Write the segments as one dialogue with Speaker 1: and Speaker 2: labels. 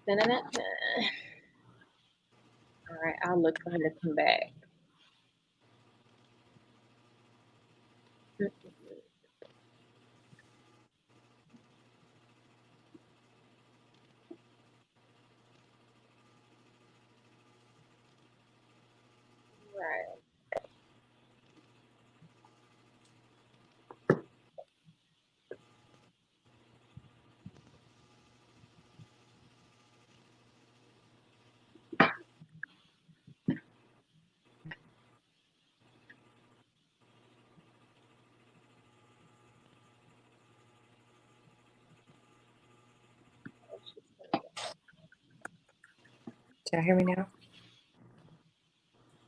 Speaker 1: Da-na-na. All right, I'll look for him to come back. Right.
Speaker 2: Can you hear me now?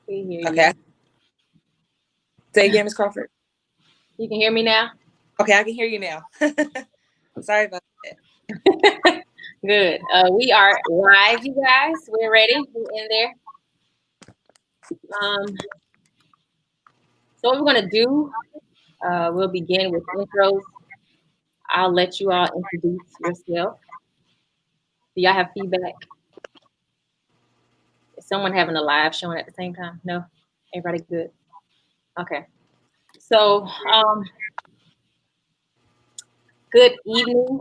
Speaker 1: We hear
Speaker 2: Okay.
Speaker 1: you.
Speaker 2: Say again, Ms. Crawford.
Speaker 1: You can hear me now?
Speaker 2: Okay, I can hear you now. Sorry about
Speaker 1: that. Good. We are live, you guys. We're ready. We're in there. So what we're going to do, we'll begin with intros. I'll let you all introduce yourself. Do y'all have feedback? Is someone having a live showing at the same time? No? Everybody good? Okay. So, good evening,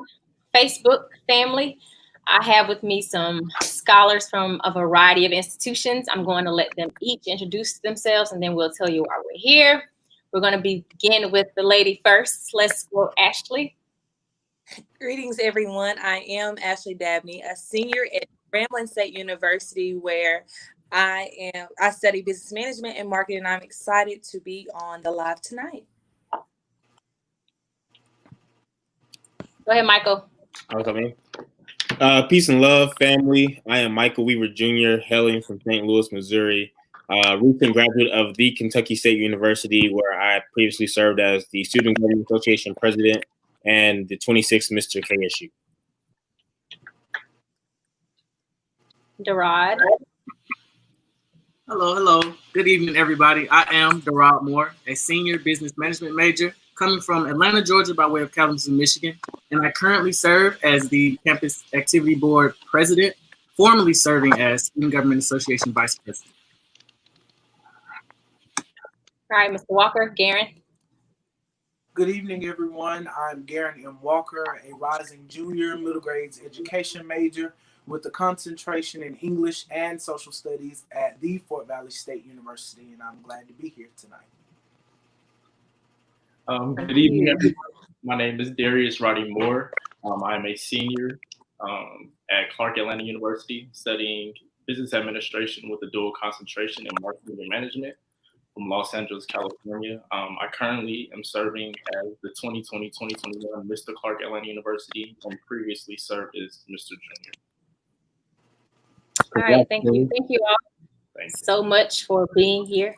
Speaker 1: Facebook family. I have with me some scholars from a variety of institutions. I'm going to let them each introduce themselves, and then we'll tell you why we're here. We're going to begin with the lady first. Let's go, Ashley.
Speaker 2: Greetings, everyone. I am Ashley Dabney, a senior at Grambling State University, where I study business management and marketing. I'm excited to be on the live tonight.
Speaker 1: Go ahead, Michael.
Speaker 3: Okay. Peace and love, family. I am Michael Weaver Jr., hailing from St. Louis, Missouri. Recent graduate of the Kentucky State University, where I previously served as the Student Government Association president and the 26th Mr. KSU.
Speaker 1: Derod.
Speaker 4: Hello. Good evening, everybody. I am Derod Moore, a senior business management major coming from Atlanta, Georgia, by way of Kalamazoo, Michigan. And I currently serve as the Campus Activity Board president, formerly serving as Student Government Association vice president.
Speaker 1: All right, Mr. Walker, Garen.
Speaker 5: Good evening, everyone. I'm Garen M. Walker, a rising junior middle grades education major with a concentration in English and social studies at the Fort Valley State University, and I'm glad to be here tonight.
Speaker 6: Good evening, everyone. My name is Darius Roddy Moore. I'm a senior at Clark Atlanta University studying business administration with a dual concentration in marketing and management from Los Angeles, California. I currently am serving as the 2020-2021 Mr. Clark Atlanta University and previously served as Mr. Junior.
Speaker 1: All right, thank you. Thank you all so much for being here.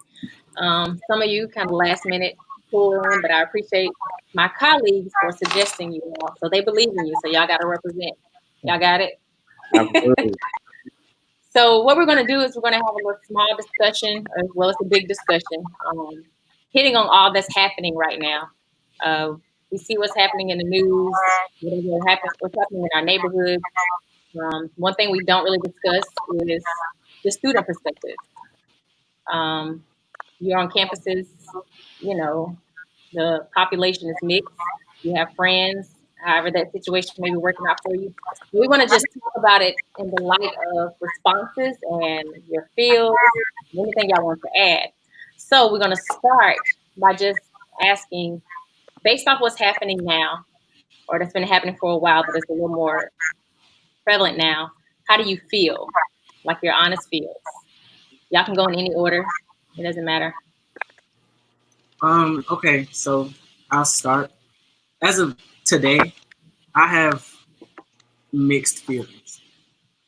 Speaker 1: Some of you kind of last minute pull in, but I appreciate my colleagues for suggesting you all. So they believe in you, so y'all got to represent. Y'all got it? So what we're going to do is we're going to have a little small discussion as well as a big discussion, hitting on all that's happening right now. We see what's happening in the news, what's happening in our neighborhood. One thing we don't really discuss is the student perspective. You're on campuses, you know, the population is mixed. You have friends, however that situation may be working out for you. We want to just talk about it in the light of responses and your feels, anything y'all want to add. So we're going to start by just asking, based off what's happening now, or that's been happening for a while, but it's a little more prevalent now, how do you feel? Like your honest feels. Y'all can go in any order. It doesn't matter.
Speaker 4: Okay, so I'll start. As of today, I have mixed feelings.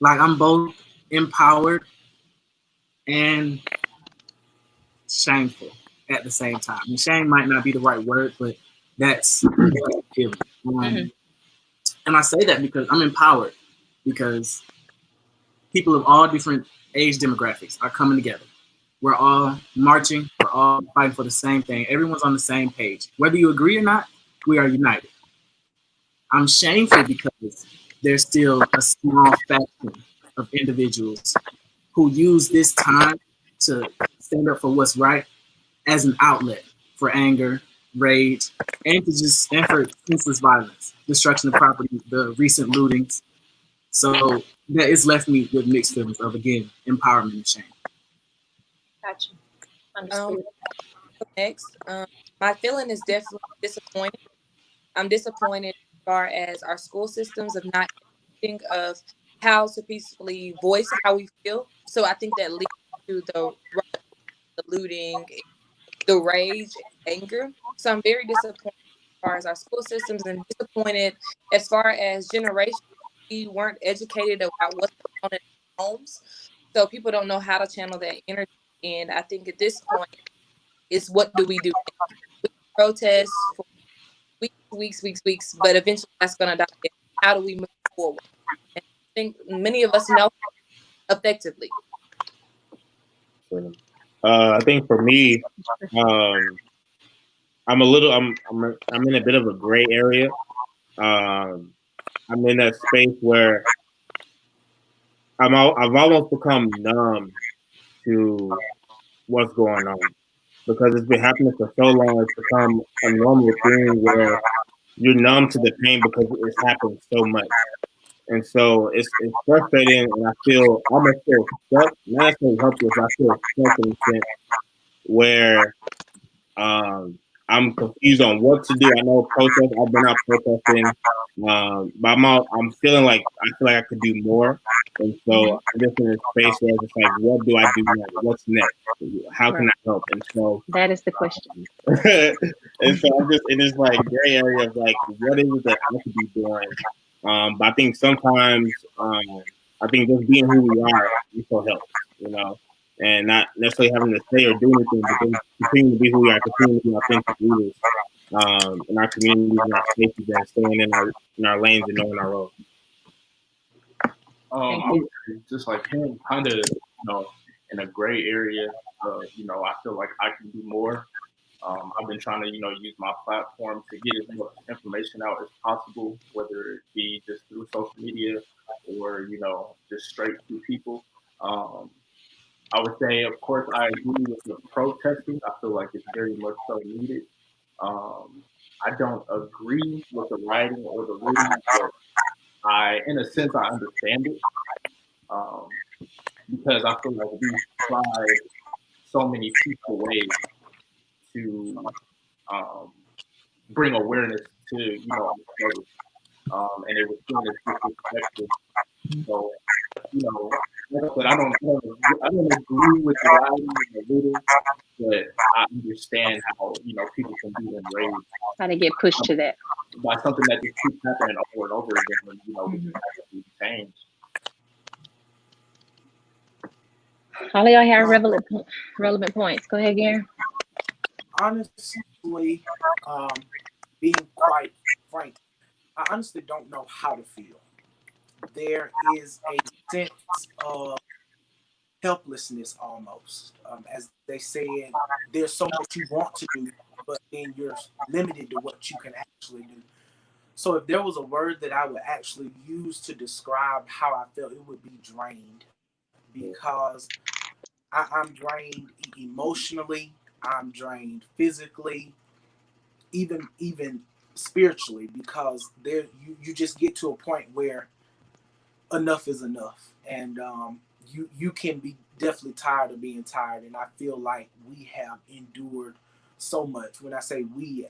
Speaker 4: Like, I'm both empowered and shameful at the same time. And shame might not be the right word, but that's the feeling. And I say that because I'm empowered, because people of all different age demographics are coming together. We're all marching. We're all fighting for the same thing. Everyone's on the same page. Whether you agree or not, we are united. I'm shameful because there's still a small faction of individuals who use this time to stand up for what's right as an outlet for anger, rage, and for senseless violence, destruction of property, the recent lootings. So that it's left me with mixed feelings of, again, empowerment and shame.
Speaker 1: Gotcha. Understood.
Speaker 2: Next, my feeling is definitely disappointed. I'm disappointed as far as our school systems of not think of how to peacefully voice how we feel. So I think that leads to the looting, the rage, and anger. So I'm very disappointed as far as our school systems, and disappointed as far as generations. We weren't educated about what's going on in our homes, so people don't know how to channel that energy. And I think at this point, is what do we do? We protest for weeks, but eventually that's going to die. How do we move forward? And I think many of us know effectively.
Speaker 3: I think for me, I'm in a bit of a gray area. I'm in that space where I've almost become numb to what's going on because it's been happening for so long. It's become a normal thing where you're numb to the pain because it's happened so much. And so it's frustrating, and I almost feel stuck. Not necessarily helpless. I feel stuck in a sense where I'm confused on what to do. I know protest. I've been out protesting, but I'm feeling like I could do more. And so I'm just in a space where it's just like, what do I do now? What's next? How can I help? And so
Speaker 1: that is the question.
Speaker 3: and so I'm just in this like gray area of like, what is it that I could be doing? But I think sometimes I think just being who we are also helps, and not necessarily having to say or do anything, but then continue to be who we are, continue to be authentic leaders in our communities, in our spaces, and staying in our lanes and knowing our role.
Speaker 6: Just like him, kind of, in a gray area. I feel like I can do more. I've been trying to, use my platform to get as much information out as possible, whether it be just through social media or, just straight to people. I would say, of course, I agree with the protesting. I feel like it's very much so needed. I don't agree with the writing or the reading, but in a sense, I understand it because I feel like we've tried so many peaceful ways to bring awareness to our struggle, and it was seen as disrespectful. So, like I don't agree with the writing and the reading, but I understand how people can be enraged.
Speaker 1: How to get pushed to that
Speaker 6: by something that just keeps happening over and over again, when we actually change.
Speaker 1: All of y'all have relevant points. Go ahead, Garen.
Speaker 5: Honestly, being quite frank, I honestly don't know how to feel. There is a sense of helplessness almost. As they said, there's so much you want to do, but then you're limited to what you can actually do. So if there was a word that I would actually use to describe how I felt, it would be drained, because I'm drained emotionally, I'm drained physically, even spiritually, because you just get to a point where enough is enough, and you can be definitely tired of being tired. And I feel like we have endured so much. When I say we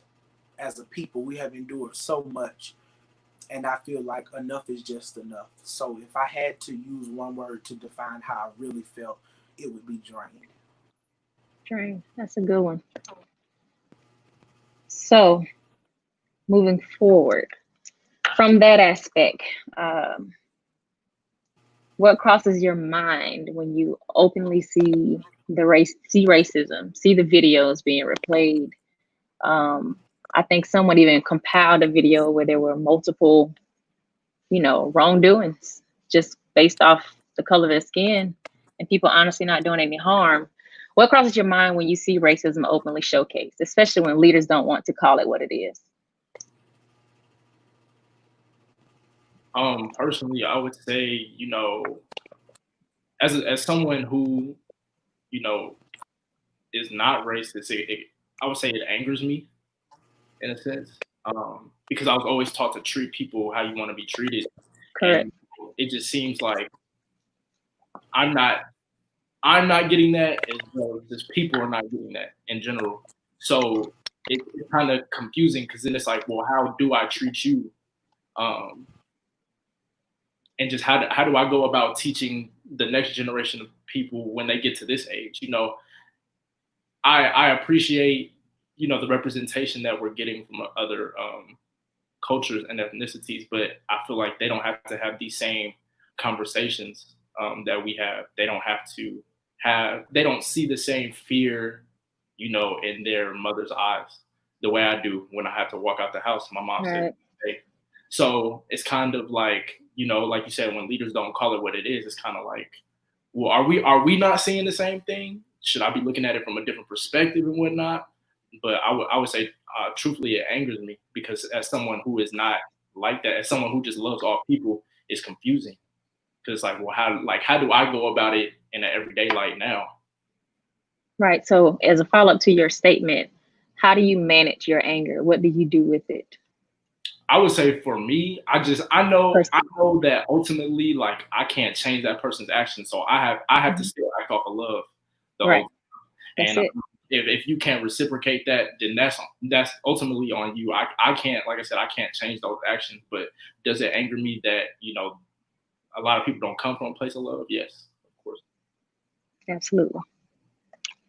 Speaker 5: as a people, we have endured so much, and I feel like enough is just enough. So if I had to use one word to define how I really felt, it would be drained.
Speaker 1: Drained. That's a good one. So moving forward from that aspect, what crosses your mind when you openly see racism, see the videos being replayed? I think someone even compiled a video where there were multiple, wrongdoings just based off the color of their skin, and people honestly not doing any harm. What crosses your mind when you see racism openly showcased, especially when leaders don't want to call it what it is?
Speaker 6: Personally, I would say, as someone who, you know, is not racist, I would say it angers me in a sense, because I was always taught to treat people how you want to be treated,
Speaker 1: Correct.
Speaker 6: and it just seems like I'm not I'm not getting that, as well as just people are not getting that in general. So it's kind of confusing because then it's like, well, how do I treat you? Um, and just how do I go about teaching the next generation of people when they get to this age? I appreciate the representation that we're getting from other cultures and ethnicities, but I feel like they don't have to have these same conversations that we have. They don't see the same fear, in their mother's eyes the way I do when I have to walk out the house. My mom said,
Speaker 1: Right.
Speaker 6: "Hey." So it's kind of like, like you said, when leaders don't call it what it is, it's kind of like, well, are we not seeing the same thing? Should I be looking at it from a different perspective and whatnot? But I would say, truthfully, it angers me because as someone who is not like that, as someone who just loves all people, it's confusing. Because it's like, well, how do I go about it in an everyday life now?
Speaker 1: Right. So, as a follow up to your statement, how do you manage your anger? What do you do with it?
Speaker 6: I would say for me, I know
Speaker 1: Personally.
Speaker 6: that ultimately, like, I can't change that person's actions, so I have to
Speaker 1: Mhm.
Speaker 6: still act off of love the
Speaker 1: Right.
Speaker 6: whole.
Speaker 1: That's
Speaker 6: And
Speaker 1: it.
Speaker 6: if you can't reciprocate that, then that's ultimately on you. I can't, like I said, I can't change those actions. But does it anger me that a lot of people don't come from a place of love? Yes, of course.
Speaker 1: Absolutely.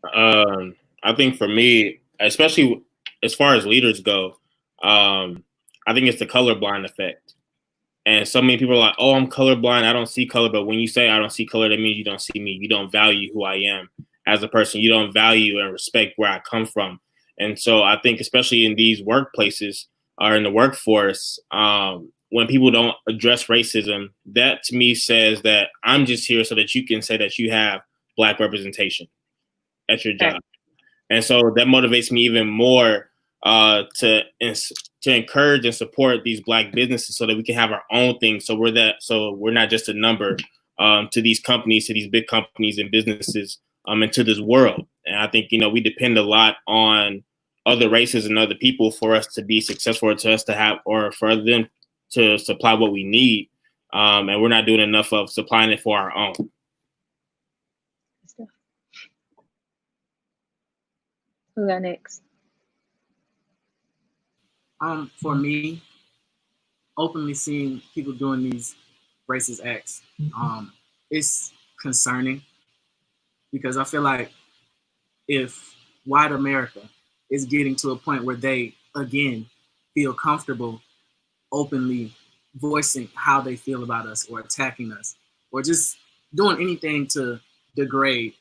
Speaker 3: I think for me, especially as far as leaders go, I think it's the colorblind effect. And so many people are like, "Oh, I'm colorblind. I don't see color." But when you say I don't see color, that means you don't see me. You don't value who I am as a person. You don't value and respect where I come from. And so I think, especially in these workplaces or in the workforce, when people don't address racism, that to me says that I'm just here so that you can say that you have Black representation at your
Speaker 1: Right.
Speaker 3: job. And so that motivates me even more to encourage and support these Black businesses so that we can have our own thing. So we're not just a number to these companies, to these big companies and businesses, and to this world. And I think we depend a lot on other races and other people for us to be successful, or to us to have, or for them to supply what we need. And we're not doing enough of supplying it for our own.
Speaker 1: Who got next?
Speaker 4: For me, openly seeing people doing these racist acts, it's concerning because I feel like if white America is getting to a point where they again feel comfortable openly voicing how they feel about us or attacking us or just doing anything to degrade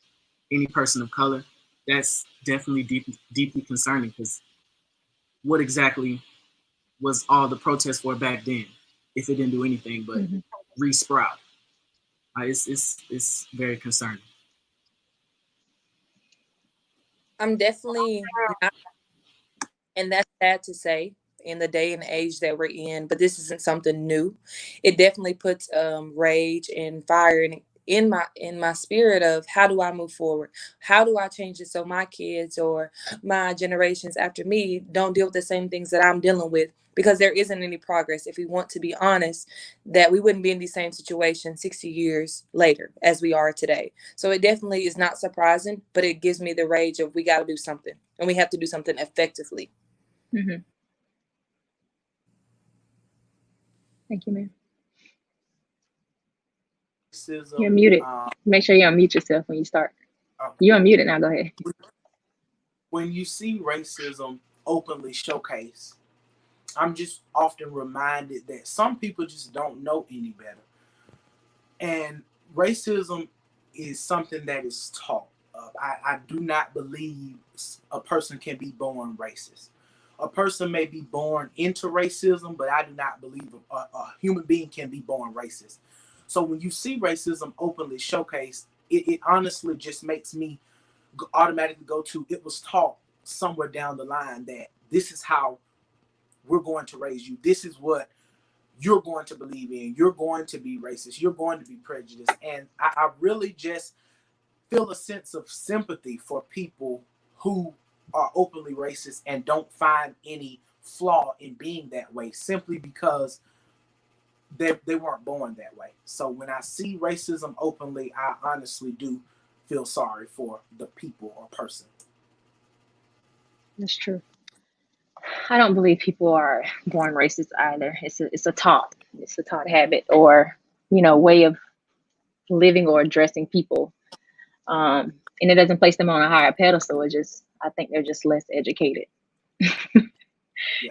Speaker 4: any person of color, that's definitely deeply concerning because what exactly was all the protest for back then if it didn't do anything but re-sprout? It's very concerning.
Speaker 2: I'm definitely not, and that's sad to say in the day and age that we're in, but this isn't something new. It definitely puts rage and fire in my spirit of how do I move forward? How do I change it so my kids or my generations after me don't deal with the same things that I'm dealing with? Because there isn't any progress. If we want to be honest, that we wouldn't be in the same situation 60 years later as we are today. So it definitely is not surprising, but it gives me the rage of we got to do something and we have to do something effectively.
Speaker 1: Mm-hmm. Thank you, ma'am. You're muted. Make sure you unmute yourself when you start.
Speaker 5: Okay.
Speaker 1: You're unmuted now. Go ahead.
Speaker 5: When you see racism openly showcased, I'm just often reminded that some people just don't know any better. And racism is something that is taught. I do not believe a person can be born racist. A person may be born into racism, but I do not believe a human being can be born racist. So when you see racism openly showcased, it honestly just makes me automatically go to it was taught somewhere down the line that this is how we're going to raise you. This is what you're going to believe in, you're going to be racist, you're going to be prejudiced. And I really just feel a sense of sympathy for people who are openly racist and don't find any flaw in being that way simply because they weren't born that way. So when I see racism openly, I honestly do feel sorry for the people or person.
Speaker 1: That's true. I don't believe people are born racist either. It's a taught habit or, way of living or addressing people. And it doesn't place them on a higher pedestal. I think they're just less educated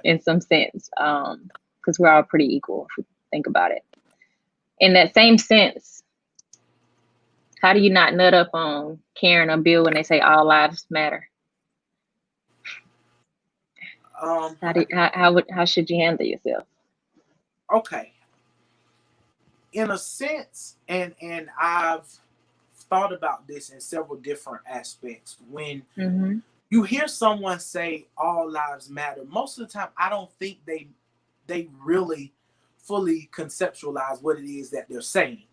Speaker 1: in some sense. Because we're all pretty equal if you think about it. In that same sense, how do you not nut up on Karen or Bill when they say all lives matter? How should you handle yourself?
Speaker 5: Okay. In a sense, and I've thought about this in several different aspects. When you hear someone say all lives matter, most of the time I don't think they really fully conceptualize what it is that they're saying.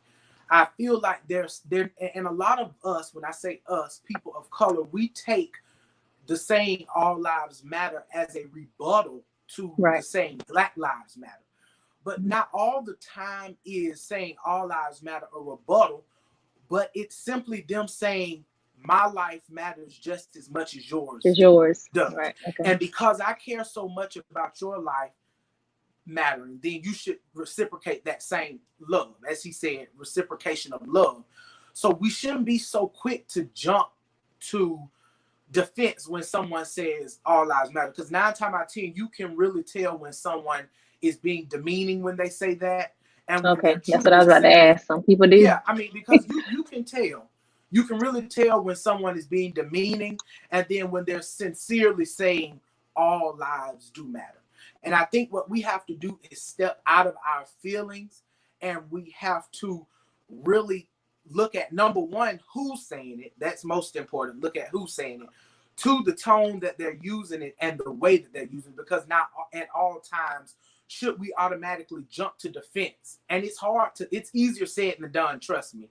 Speaker 5: I feel like there's and a lot of us, when I say us, people of color, we take the saying all lives matter as a rebuttal to the saying Black lives matter. But not all the time is saying all lives matter a rebuttal, but it's simply them saying my life matters just as much as yours.
Speaker 1: As yours.
Speaker 5: Does.
Speaker 1: Right. Okay.
Speaker 5: And because I care so much about your life mattering, then you should reciprocate that same love. As he said, reciprocation of love. So we shouldn't be so quick to jump to defense when someone says all lives matter, because 9 times out of 10 you can really tell when someone is being demeaning when they say that. And
Speaker 1: okay, that's what I was about to ask. Some people do.
Speaker 5: Yeah, I mean, because you can tell. You can really tell when someone is being demeaning, and then when they're sincerely saying all lives do matter. And I think what we have to do is step out of our feelings, and we have to really look at, number one, who's saying it. That's most important. Look at who's saying it. 2, the tone that they're using it and the way that they're using it, because not at all times should we automatically jump to defense. And it's easier said than done, trust me.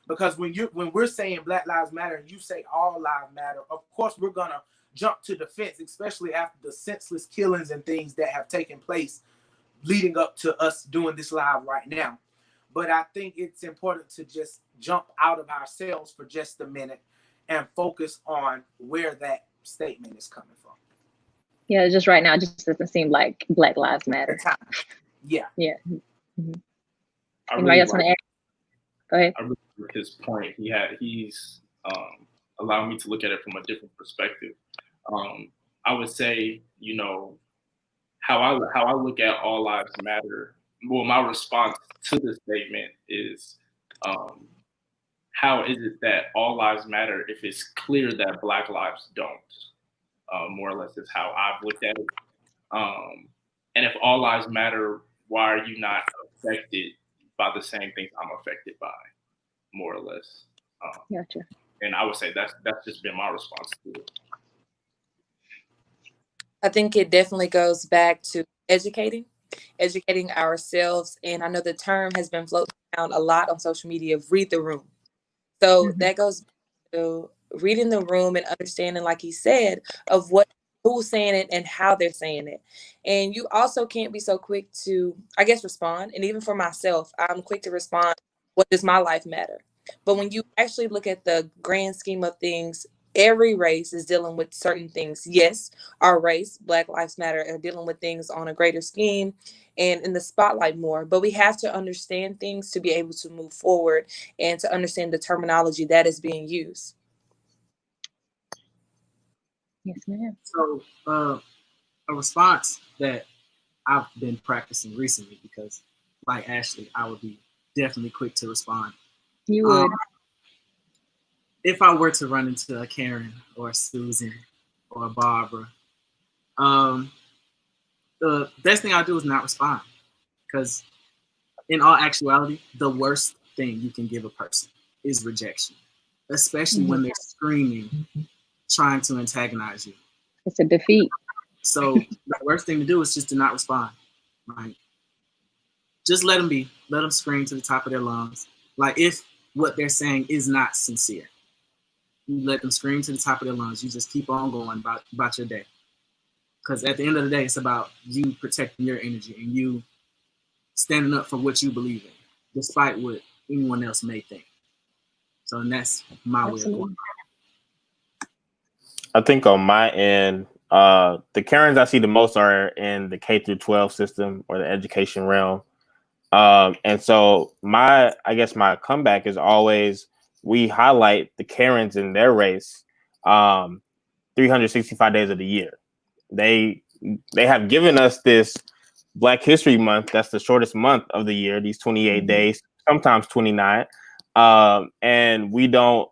Speaker 5: Because when we're saying Black Lives Matter and you say all lives matter, of course we're gonna jump to defense, especially after the senseless killings and things that have taken place leading up to us doing this live right now. But I think it's important to just jump out of ourselves for just a minute and focus on where that statement is coming from.
Speaker 1: Yeah, just right now, it just doesn't seem like Black Lives Matter.
Speaker 5: Yeah.
Speaker 1: Yeah. Mm-hmm. Anybody else want to add? Go ahead.
Speaker 6: I really like his point. He's allowing me to look at it from a different perspective. I would say, how I look at all lives matter. Well, my response to the statement is, how is it that all lives matter if it's clear that Black lives don't? More or less is how I've looked at it. And if all lives matter, why are you not affected by the same things I'm affected by? More or less.
Speaker 1: Gotcha.
Speaker 6: And I would say that's just been my response to it.
Speaker 2: I think it definitely goes back to educating ourselves. And I know the term has been floating around a lot on social media of read the room. So that goes back to reading the room and understanding, like he said, of who's saying it and how they're saying it. And you also can't be so quick to, I guess, respond. And even for myself, I'm quick to respond, what does my life matter? But when you actually look at the grand scheme of things, every race is dealing with certain things. Yes, our race, Black Lives Matter, are dealing with things on a greater scheme and in the spotlight more. But we have to understand things to be able to move forward and to understand the terminology that is being used.
Speaker 1: Yes, ma'am.
Speaker 4: So a response that I've been practicing recently, because like Ashley, I would be definitely quick to respond.
Speaker 1: You would.
Speaker 4: If I were to run into a Karen or a Susan or a Barbara, the best thing I do is not respond, because in all actuality, the worst thing you can give a person is rejection, especially when they're screaming, trying to antagonize you.
Speaker 1: It's a defeat.
Speaker 4: So the worst thing to do is just to not respond. Right? just let them be. Let them scream to the top of their lungs. Like if what they're saying is not sincere, you let them scream to the top of their lungs. You just keep on going about your day. Because at the end of the day, it's about you protecting your energy and you standing up for what you believe in, despite what anyone else may think. So and that's my way of going.
Speaker 3: I think on my end, the Karens I see the most are in the K through 12 system or the education realm. And so I guess my comeback is always we highlight the Karens in their race 365 days of the year. They have given us this Black History Month. That's the shortest month of the year, these 28 days, sometimes 29. And we don't,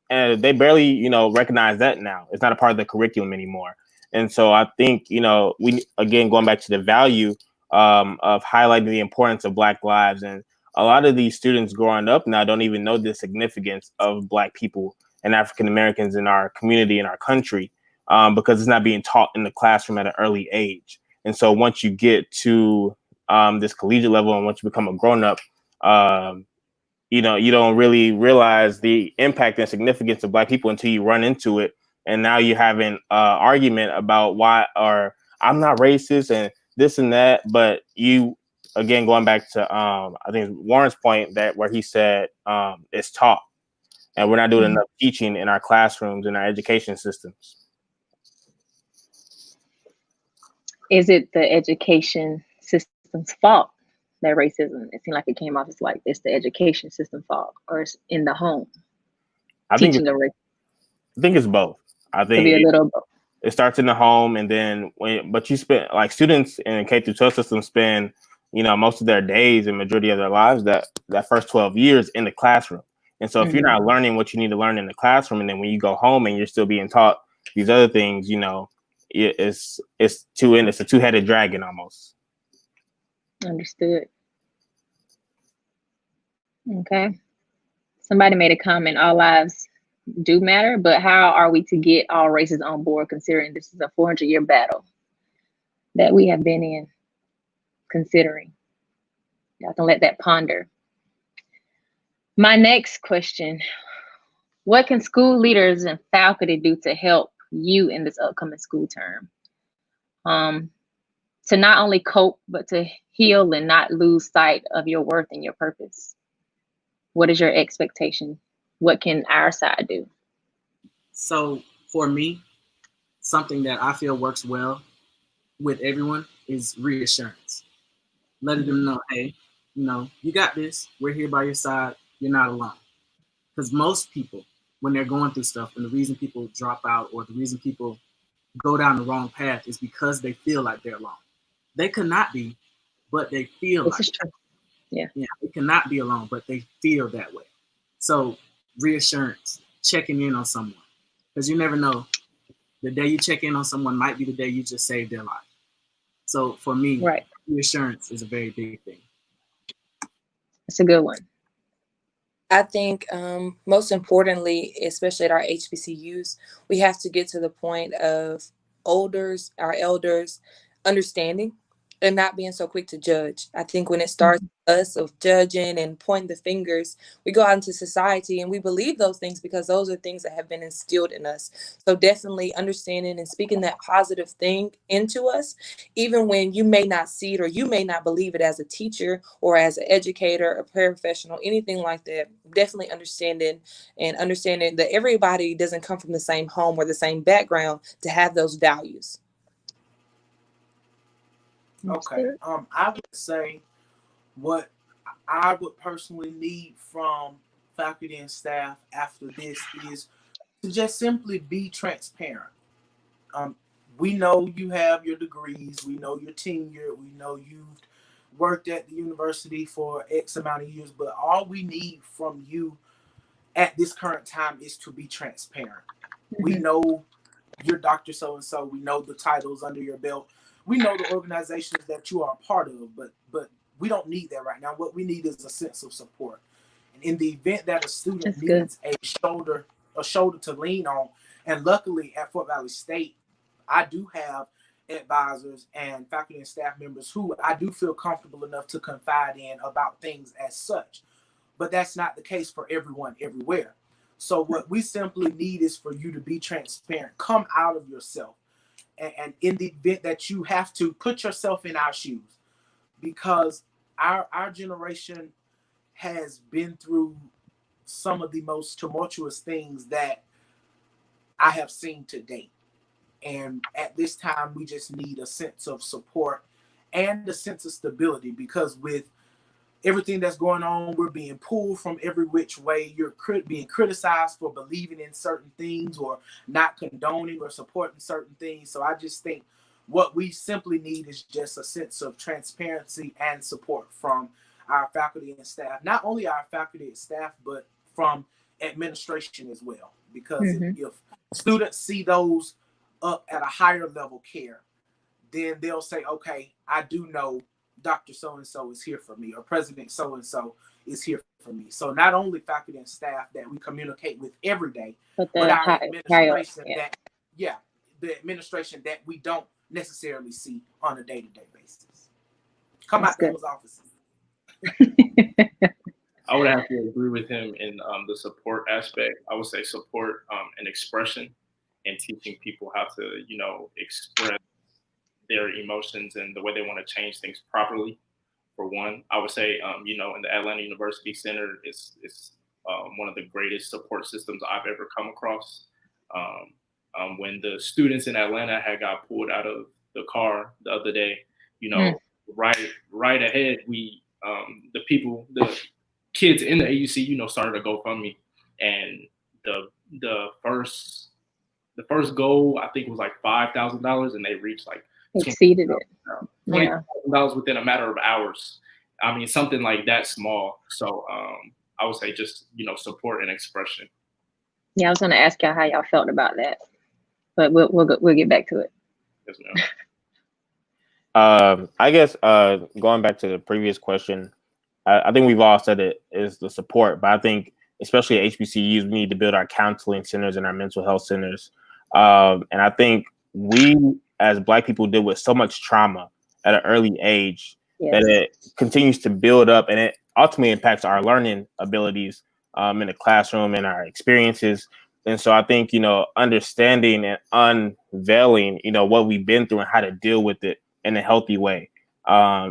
Speaker 3: and they barely, recognize that now. It's not a part of the curriculum anymore. And so I think, we, again, going back to the value of highlighting the importance of Black lives. And a lot of these students growing up now don't even know the significance of Black people and African Americans in our community, in our country, because it's not being taught in the classroom at an early age. And so once you get to this collegiate level and once you become a grown up, you don't really realize the impact and significance of Black people until you run into it. And now you're having an argument about why, or I'm not racist and this and that. But you, again, going back to, I think Warren's point where he said it's taught and we're not doing enough teaching in our classrooms, in our education systems.
Speaker 1: Is it the education system's fault? That racism, it seemed like it came off as like it's the education system fault, or it's in the home.
Speaker 3: I think it's both. I think
Speaker 1: be a little both.
Speaker 3: It starts in the home, and then but you spend, like, students in the K through 12 system spend, most of their days and majority of their lives that first 12 years in the classroom. And so if you're not learning what you need to learn in the classroom, and then when you go home and you're still being taught these other things, it's a two-headed dragon almost.
Speaker 1: Understood. Okay. Somebody made a comment, all lives do matter, but how are we to get all races on board considering this is a 400-year battle that we have been in, considering? Y'all can let that ponder. My next question, what can school leaders and faculty do to help you in this upcoming school term? To not only cope, but to heal and not lose sight of your worth and your purpose. What is your expectation? What can our side do?
Speaker 4: So for me, something that I feel works well with everyone is reassurance. Letting them know, hey, you got this. We're here by your side. You're not alone. Because most people, when they're going through stuff, and the reason people drop out or the reason people go down the wrong path is because they feel like they're alone. They could not be, but they feel like
Speaker 1: this is true. Yeah,
Speaker 4: they cannot be alone, but they feel that way. So reassurance, checking in on someone, because you never know. The day you check in on someone might be the day you just saved their life. So for me, reassurance is a very big thing.
Speaker 1: It's a good one.
Speaker 2: I think most importantly, especially at our HBCUs, we have to get to the point of our elders understanding and not being so quick to judge. I think when it starts with us of judging and pointing the fingers, we go out into society and we believe those things because those are things that have been instilled in us. So definitely understanding and speaking that positive thing into us, even when you may not see it or you may not believe it as a teacher or as an educator, a paraprofessional, anything like that. Definitely understanding that everybody doesn't come from the same home or the same background to have those values.
Speaker 5: Okay. I would say what I would personally need from faculty and staff after this is to just simply be transparent. We know you have your degrees. We know your tenure. We know you've worked at the university for X amount of years. But all we need from you at this current time is to be transparent. We know you're Dr. So-and-so. We know the titles under your belt. We know the organizations that you are a part of, but we don't need that right now. What we need is a sense of support. And in the event that a student needs a shoulder to lean on, and luckily at Fort Valley State, I do have advisors and faculty and staff members who I do feel comfortable enough to confide in about things as such. But that's not the case for everyone everywhere. So what we simply need is for you to be transparent, come out of yourself. And in the event that you have to put yourself in our shoes, because our generation has been through some of the most tumultuous things that I have seen to date. And at this time, we just need a sense of support and a sense of stability, because with everything that's going on, we're being pulled from every which way. You're being criticized for believing in certain things or not condoning or supporting certain things. So I just think what we simply need is just a sense of transparency and support from our faculty and staff. Not only our faculty and staff, but from administration as well. Because if students see those up at a higher level care, then they'll say, okay, I do know Dr. So-and-so is here for me, or President so-and-so is here for me. So not only faculty and staff that we communicate with every day, but our administration the administration that we don't necessarily see on a day-to-day basis. Come out those offices.
Speaker 6: I would have to agree with him in the support aspect. I would say support and expression, and teaching people how to, express their emotions and the way they want to change things properly. For one, I would say, in the Atlanta University Center, it's one of the greatest support systems I've ever come across. When the students in Atlanta had got pulled out of the car the other day, right ahead, we the kids in the AUC, started a GoFundMe, and the first goal I think was like $5,000, and they reached like
Speaker 2: exceeded it.
Speaker 6: $20,000 within a matter of hours. I mean, something like that small. So I would say just support and expression.
Speaker 2: Yeah, I was going to ask y'all how y'all felt about that, but we'll get back to it.
Speaker 6: Yes, ma'am.
Speaker 3: I guess going back to the previous question, I think we've all said it is the support, but I think especially at HBCUs, we need to build our counseling centers and our mental health centers. And I think we as Black people deal with so much trauma at an early age that it continues to build up, and it ultimately impacts our learning abilities in the classroom and our experiences. And so I think, understanding and unveiling, what we've been through and how to deal with it in a healthy way,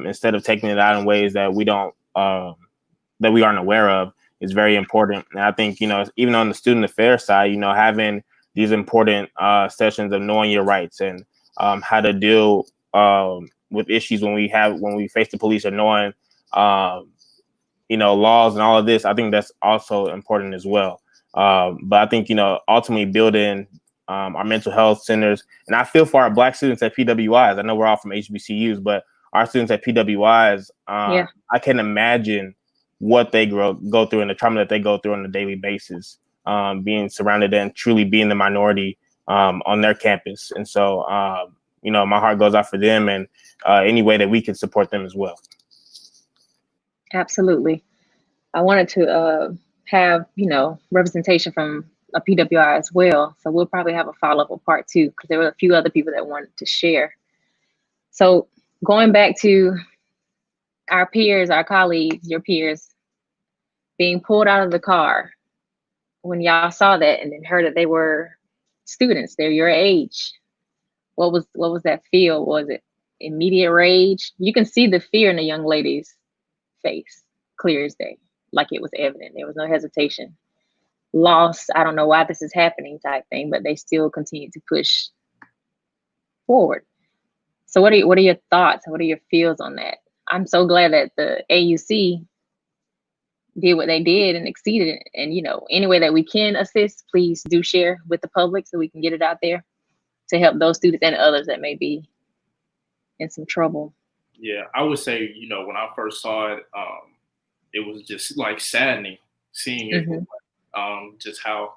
Speaker 3: instead of taking it out in ways that we don't, that we aren't aware of, is very important. And I think, even on the student affairs side, having these important sessions of knowing your rights and how to deal with issues when we face the police, or knowing, laws and all of this, I think that's also important as well. But I think, ultimately building our mental health centers, and I feel for our Black students at PWIs. I know we're all from HBCUs, but our students at PWIs, I can imagine what they go through and the trauma that they go through on a daily basis, being surrounded and truly being the minority on their campus. And so, my heart goes out for them, and any way that we can support them as well.
Speaker 2: Absolutely. I wanted to have, representation from a PWI as well. So we'll probably have a follow-up of part 2, because there were a few other people that wanted to share. So going back to our peers, our colleagues, your peers being pulled out of the car, when y'all saw that and then heard that they were students, they're your age, what was that feel? Was it immediate rage? You can see the fear in the young lady's face, clear as day, like it was evident. There was no hesitation. Lost, I don't know why this is happening type thing, but they still continue to push forward. So what are your thoughts? What are your feels on that? I'm so glad that the AUC did what they did and exceeded it. And, any way that we can assist, please do share with the public so we can get it out there to help those students and others that may be in some trouble.
Speaker 6: Yeah, I would say, when I first saw it, it was just like saddening seeing it, just how,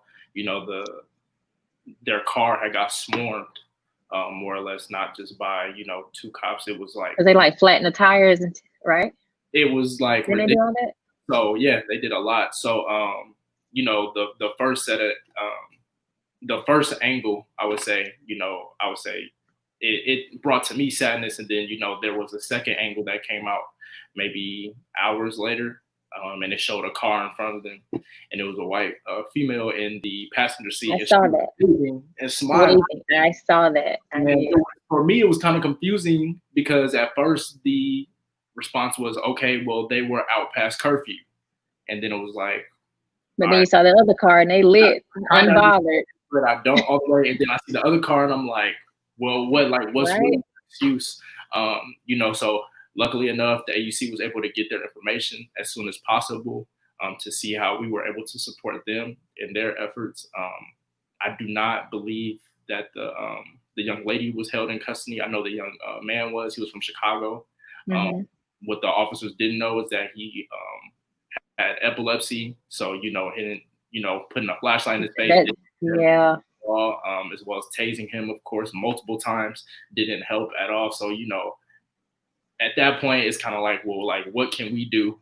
Speaker 6: their car had got swarmed, more or less, not just by, 2 cops. It was like,
Speaker 2: they like flatten the tires, right?
Speaker 6: It was like,
Speaker 2: did they do all that?
Speaker 6: So yeah, they did a lot. So, the first set of, the first angle, I would say, it brought to me sadness. And then, there was a second angle that came out maybe hours later, and it showed a car in front of them, and it was a white female in the passenger seat.
Speaker 1: I saw that.
Speaker 6: And smiling.
Speaker 1: I saw that.
Speaker 6: For me, it was kind of confusing because at first the response was, okay, well, they were out past curfew. And then it was like,
Speaker 1: but then you saw the other car and they lit, unbothered.
Speaker 6: But I don't all the way. And then I see the other car and I'm like, well, what's the excuse? So luckily enough, the AUC was able to get their information as soon as possible, to see how we were able to support them in their efforts. I do not believe that the young lady was held in custody. I know the young man was. He was from Chicago. What the officers didn't know is that he had epilepsy. So, him, putting a flashlight in his face. As well as tasing him, of course, multiple times didn't help at all. So, at that point, it's kind of like, well, like, what can we do,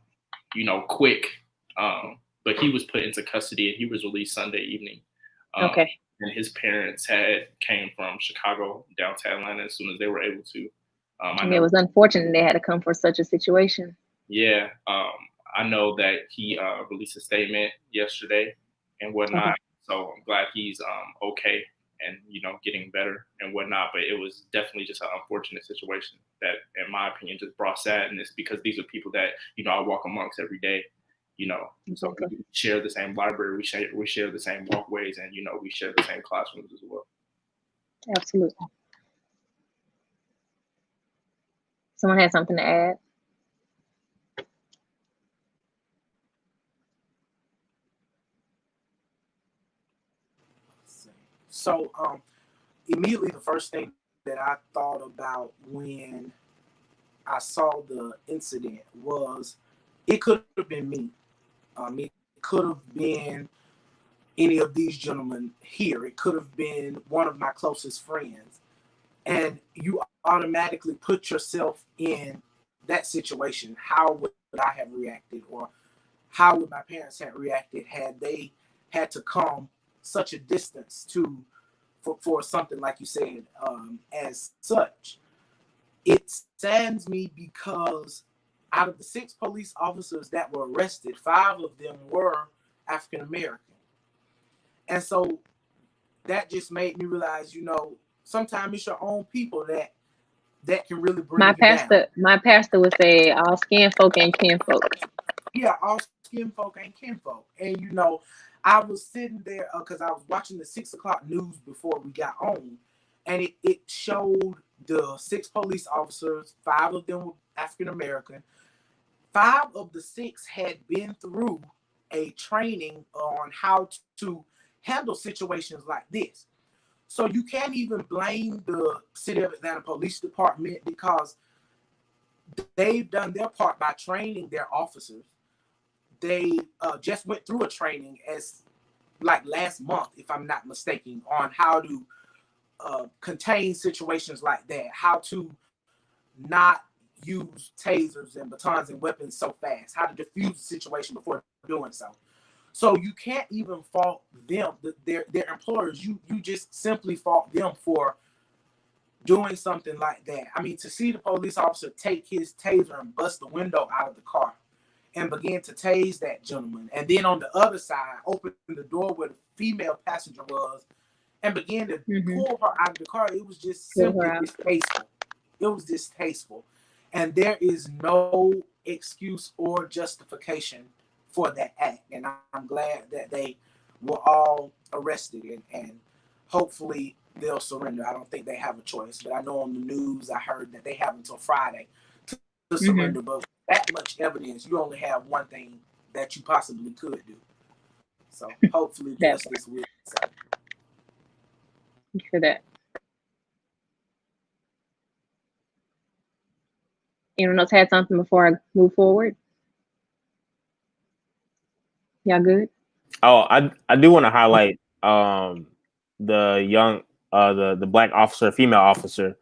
Speaker 6: quick? But he was put into custody and he was released Sunday evening.
Speaker 1: Okay.
Speaker 6: And his parents came from Chicago down to Atlanta as soon as they were able to.
Speaker 1: It was unfortunate they had to come for such a situation.
Speaker 6: Yeah. I know that he released a statement yesterday and whatnot. Okay. So I'm glad he's okay and, getting better and whatnot. But it was definitely just an unfortunate situation that, in my opinion, just brought sadness because these are people that, I walk amongst every day. So we share the same library, we share the same walkways, and we share the same classrooms as well.
Speaker 1: Absolutely. Someone has something to add?
Speaker 5: So immediately the first thing that I thought about when I saw the incident was it could have been me. It could have been any of these gentlemen here. It could have been one of my closest friends. And you automatically put yourself in that situation. How would I have reacted? Or how would my parents have reacted had they had to come such a distance for something like you said, as such? It saddens me because out of the 6 police officers that were arrested, 5 of them were African American. And so that just made me realize, sometimes it's your own people that can really bring you down.
Speaker 1: My pastor would say, all skin folk ain't kin folk.
Speaker 5: Yeah, all skin folk ain't kin folk. And, I was sitting there because I was watching the 6 o'clock news before we got on. And it showed the 6 police officers, 5 of them were African American. 5 of the 6 had been through a training on how to handle situations like this. So you can't even blame the City of Atlanta Police Department because they've done their part by training their officers. They just went through a training as like last month, if I'm not mistaken, on how to contain situations like that, how to not use tasers and batons and weapons so fast, how to defuse the situation before doing so. So you can't even fault them, their employers. You just simply fault them for doing something like that. I mean, to see the police officer take his taser and bust the window out of the car and begin to tase that gentleman, and then on the other side, open the door where the female passenger was and begin to pull her out of the car. It was just simply distasteful. It was distasteful. And there is no excuse or justification for that act. And I'm glad that they were all arrested and hopefully they'll surrender. I don't think they have a choice, but I know on the news I heard that they have until Friday to surrender. But that much evidence, you only have one thing that you possibly could do. So hopefully justice will.
Speaker 1: For that. Anyone else had something before I move forward? Y'all good?
Speaker 3: Oh, I do want to highlight the young the black officer, female officer,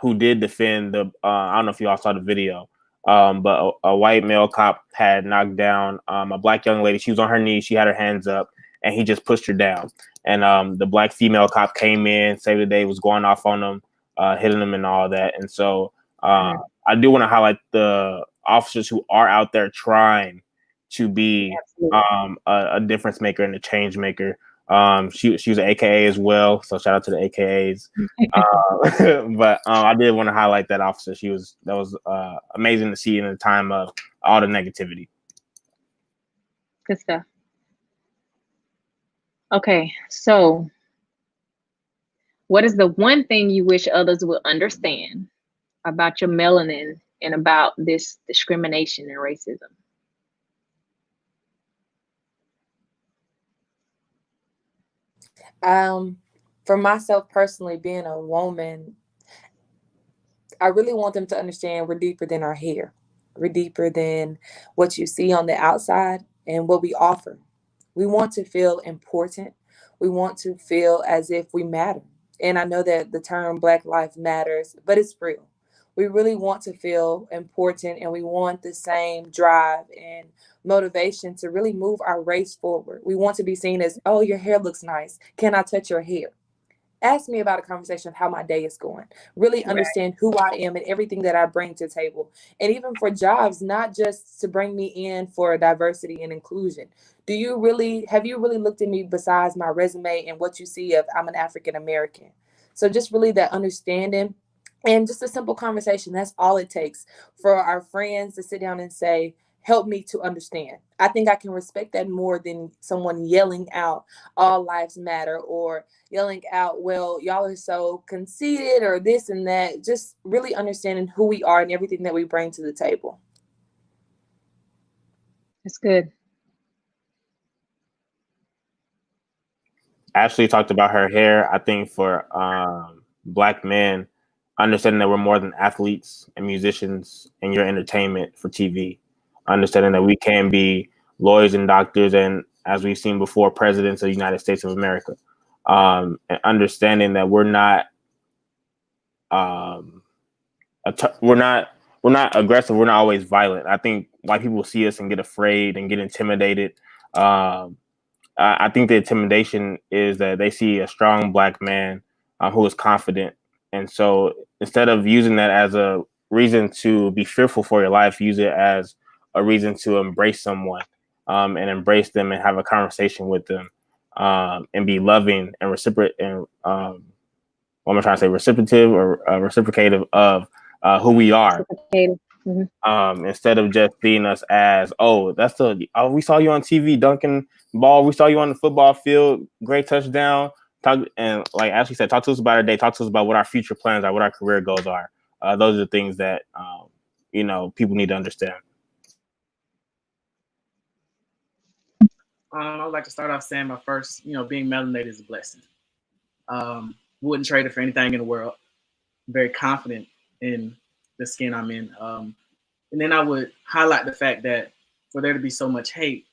Speaker 3: who did defend the I don't know if you all saw the video, but a white male cop had knocked down a black young lady. She was on her knees, she had her hands up, and he just pushed her down. And the black female cop came in, saved the day, was going off on them. hitting them and all that. And so I do want to highlight the officers who are out there trying to be a difference maker and a change maker. She was an AKA as well, so shout out to the AKAs. But I did want to highlight that officer. That was amazing to see in a time of all the negativity.
Speaker 1: Good stuff. Okay, so what is the one thing you wish others would understand about your melanin and about this discrimination and racism?
Speaker 2: For myself personally, being a woman, I really want them to understand we're deeper than our hair. We're deeper than what you see on the outside and what we offer. We want to feel important. We want to feel as if we matter. And I know that the term Black Lives Matters, but it's real. We really want to feel important, and we want the same drive and motivation to really move our race forward. We want to be seen as, oh, your hair looks nice. Can I touch your hair? Ask me about a conversation of how my day is going. Really understand who I am and everything that I bring to the table. And even for jobs, not just to bring me in for diversity and inclusion. Have you really looked at me besides my resume and what you see of I'm an African American? So just really that understanding and just a simple conversation. That's all it takes for our friends to sit down and say, help me to understand. I think I can respect that more than someone yelling out all lives matter or yelling out, well, y'all are so conceited or this and that. Just really understanding who we are and everything that we bring to the table.
Speaker 1: That's good.
Speaker 3: Ashley talked about her hair. I think for Black men, understanding that we're more than athletes and musicians and your entertainment for TV, understanding that we can be lawyers and doctors and, as we've seen before, presidents of the United States of America, and understanding that we're not aggressive. We're not always violent. I think white people see us and get afraid and get intimidated. I think the intimidation is that they see a strong Black man who is confident. And so instead of using that as a reason to be fearful for your life, use it as a reason to embrace someone and embrace them and have a conversation with them and be loving and reciprocative of who we are. Instead of just seeing us as, we saw you on TV dunking ball, we saw you on the football field, great touchdown. And like Ashley said, talk to us about our day, talk to us about what our future plans are, what our career goals are. Those are the things that people need to understand.
Speaker 4: I would like to start off saying my first, being melanated is a blessing. Wouldn't trade it for anything in the world. I'm very confident in the skin I'm in. And then I would highlight the fact that for there to be so much hate,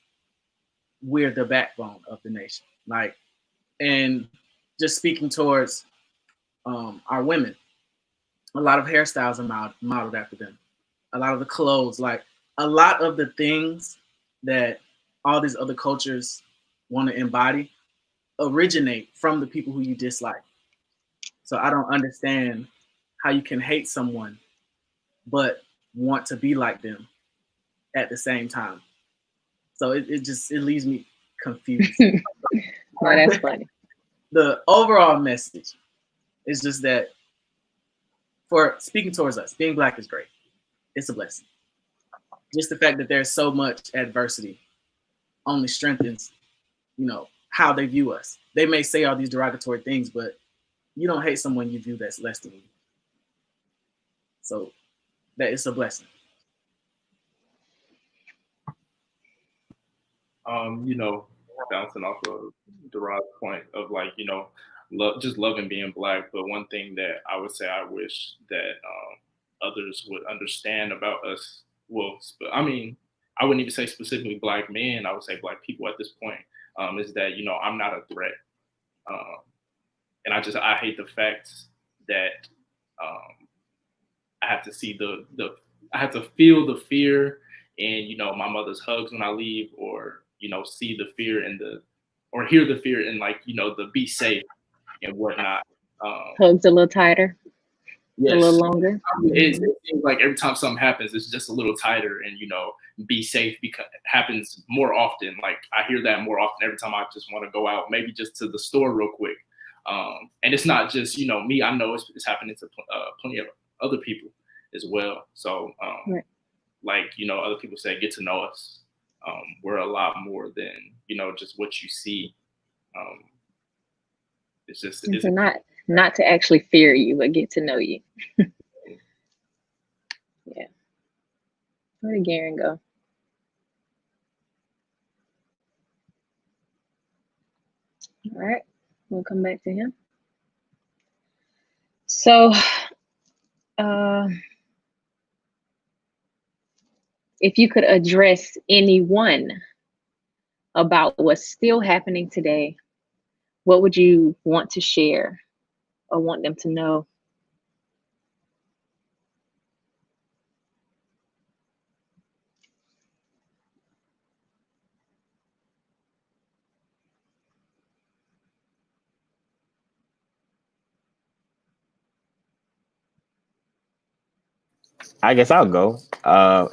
Speaker 4: we're the backbone of the nation. And just speaking towards our women, a lot of hairstyles are modeled after them. A lot of the clothes, a lot of the things that all these other cultures want to embody originate from the people who you dislike. So I don't understand how you can hate someone but want to be like them at the same time. So it leaves me confused.
Speaker 1: Well, that's funny.
Speaker 4: The overall message is just that for speaking towards us, being Black is great. It's a blessing. Just the fact that there's so much adversity only strengthens, how they view us. They may say all these derogatory things, but you don't hate someone you view that's less than you. So that is a blessing.
Speaker 6: Bouncing off of Durad's point of just loving being Black. But one thing that I would say I wish that others would understand about us, I wouldn't even say specifically Black men, I would say Black people at this point, is that, I'm not a threat. And I hate the fact that I have to see I have to feel the fear and, my mother's hugs when I leave, or, see the fear or hear the fear and the be safe and whatnot.
Speaker 1: Hugs a little tighter.
Speaker 3: Yes.
Speaker 1: A little longer.
Speaker 6: It seems like every time something happens, it's just a little tighter, and be safe because it happens more often. Like I hear that more often every time I just want to go out, maybe just to the store real quick. And it's not just me. I know it's happening to plenty of other people as well. So
Speaker 1: Right.
Speaker 6: like other people say, get to know us. We're a lot more than just what you see. It's just
Speaker 1: And so not to actually fear you, but get to know you. Yeah. Where did Garen go? All right, we'll come back to him. So, if you could address anyone about what's still happening today, what would you want to share or want them to know?
Speaker 3: I guess I'll go. I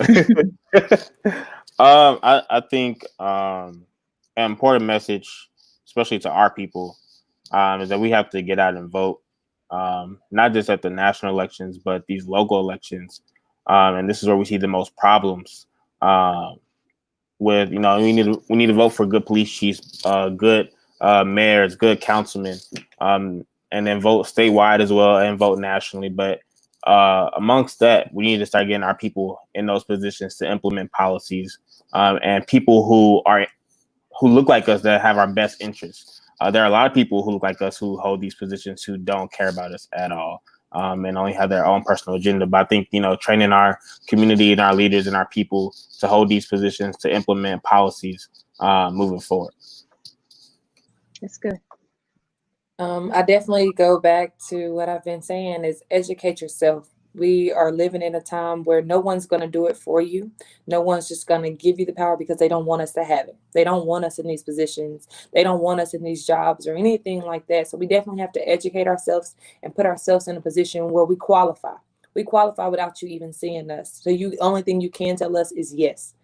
Speaker 3: think an important message, especially to our people, is that we have to get out and vote, not just at the national elections, but these local elections. And this is where we see the most problems. With we need to vote for good police chiefs, good mayors, good councilmen, and then vote statewide as well and vote nationally. But amongst that, we need to start getting our people in those positions to implement policies, and people who look like us that have our best interests. There are a lot of people who look like us who hold these positions who don't care about us at all, and only have their own personal agenda. But I think training our community and our leaders and our people to hold these positions to implement policies moving forward.
Speaker 1: That's good.
Speaker 2: I definitely go back to what I've been saying is educate yourself. We are living in a time where no one's going to do it for you. No one's just going to give you the power because they don't want us to have it. They don't want us in these positions. They don't want us in these jobs or anything like that. So we definitely have to educate ourselves and put ourselves in a position where we qualify. We qualify without you even seeing us. So the only thing you can tell us is yes.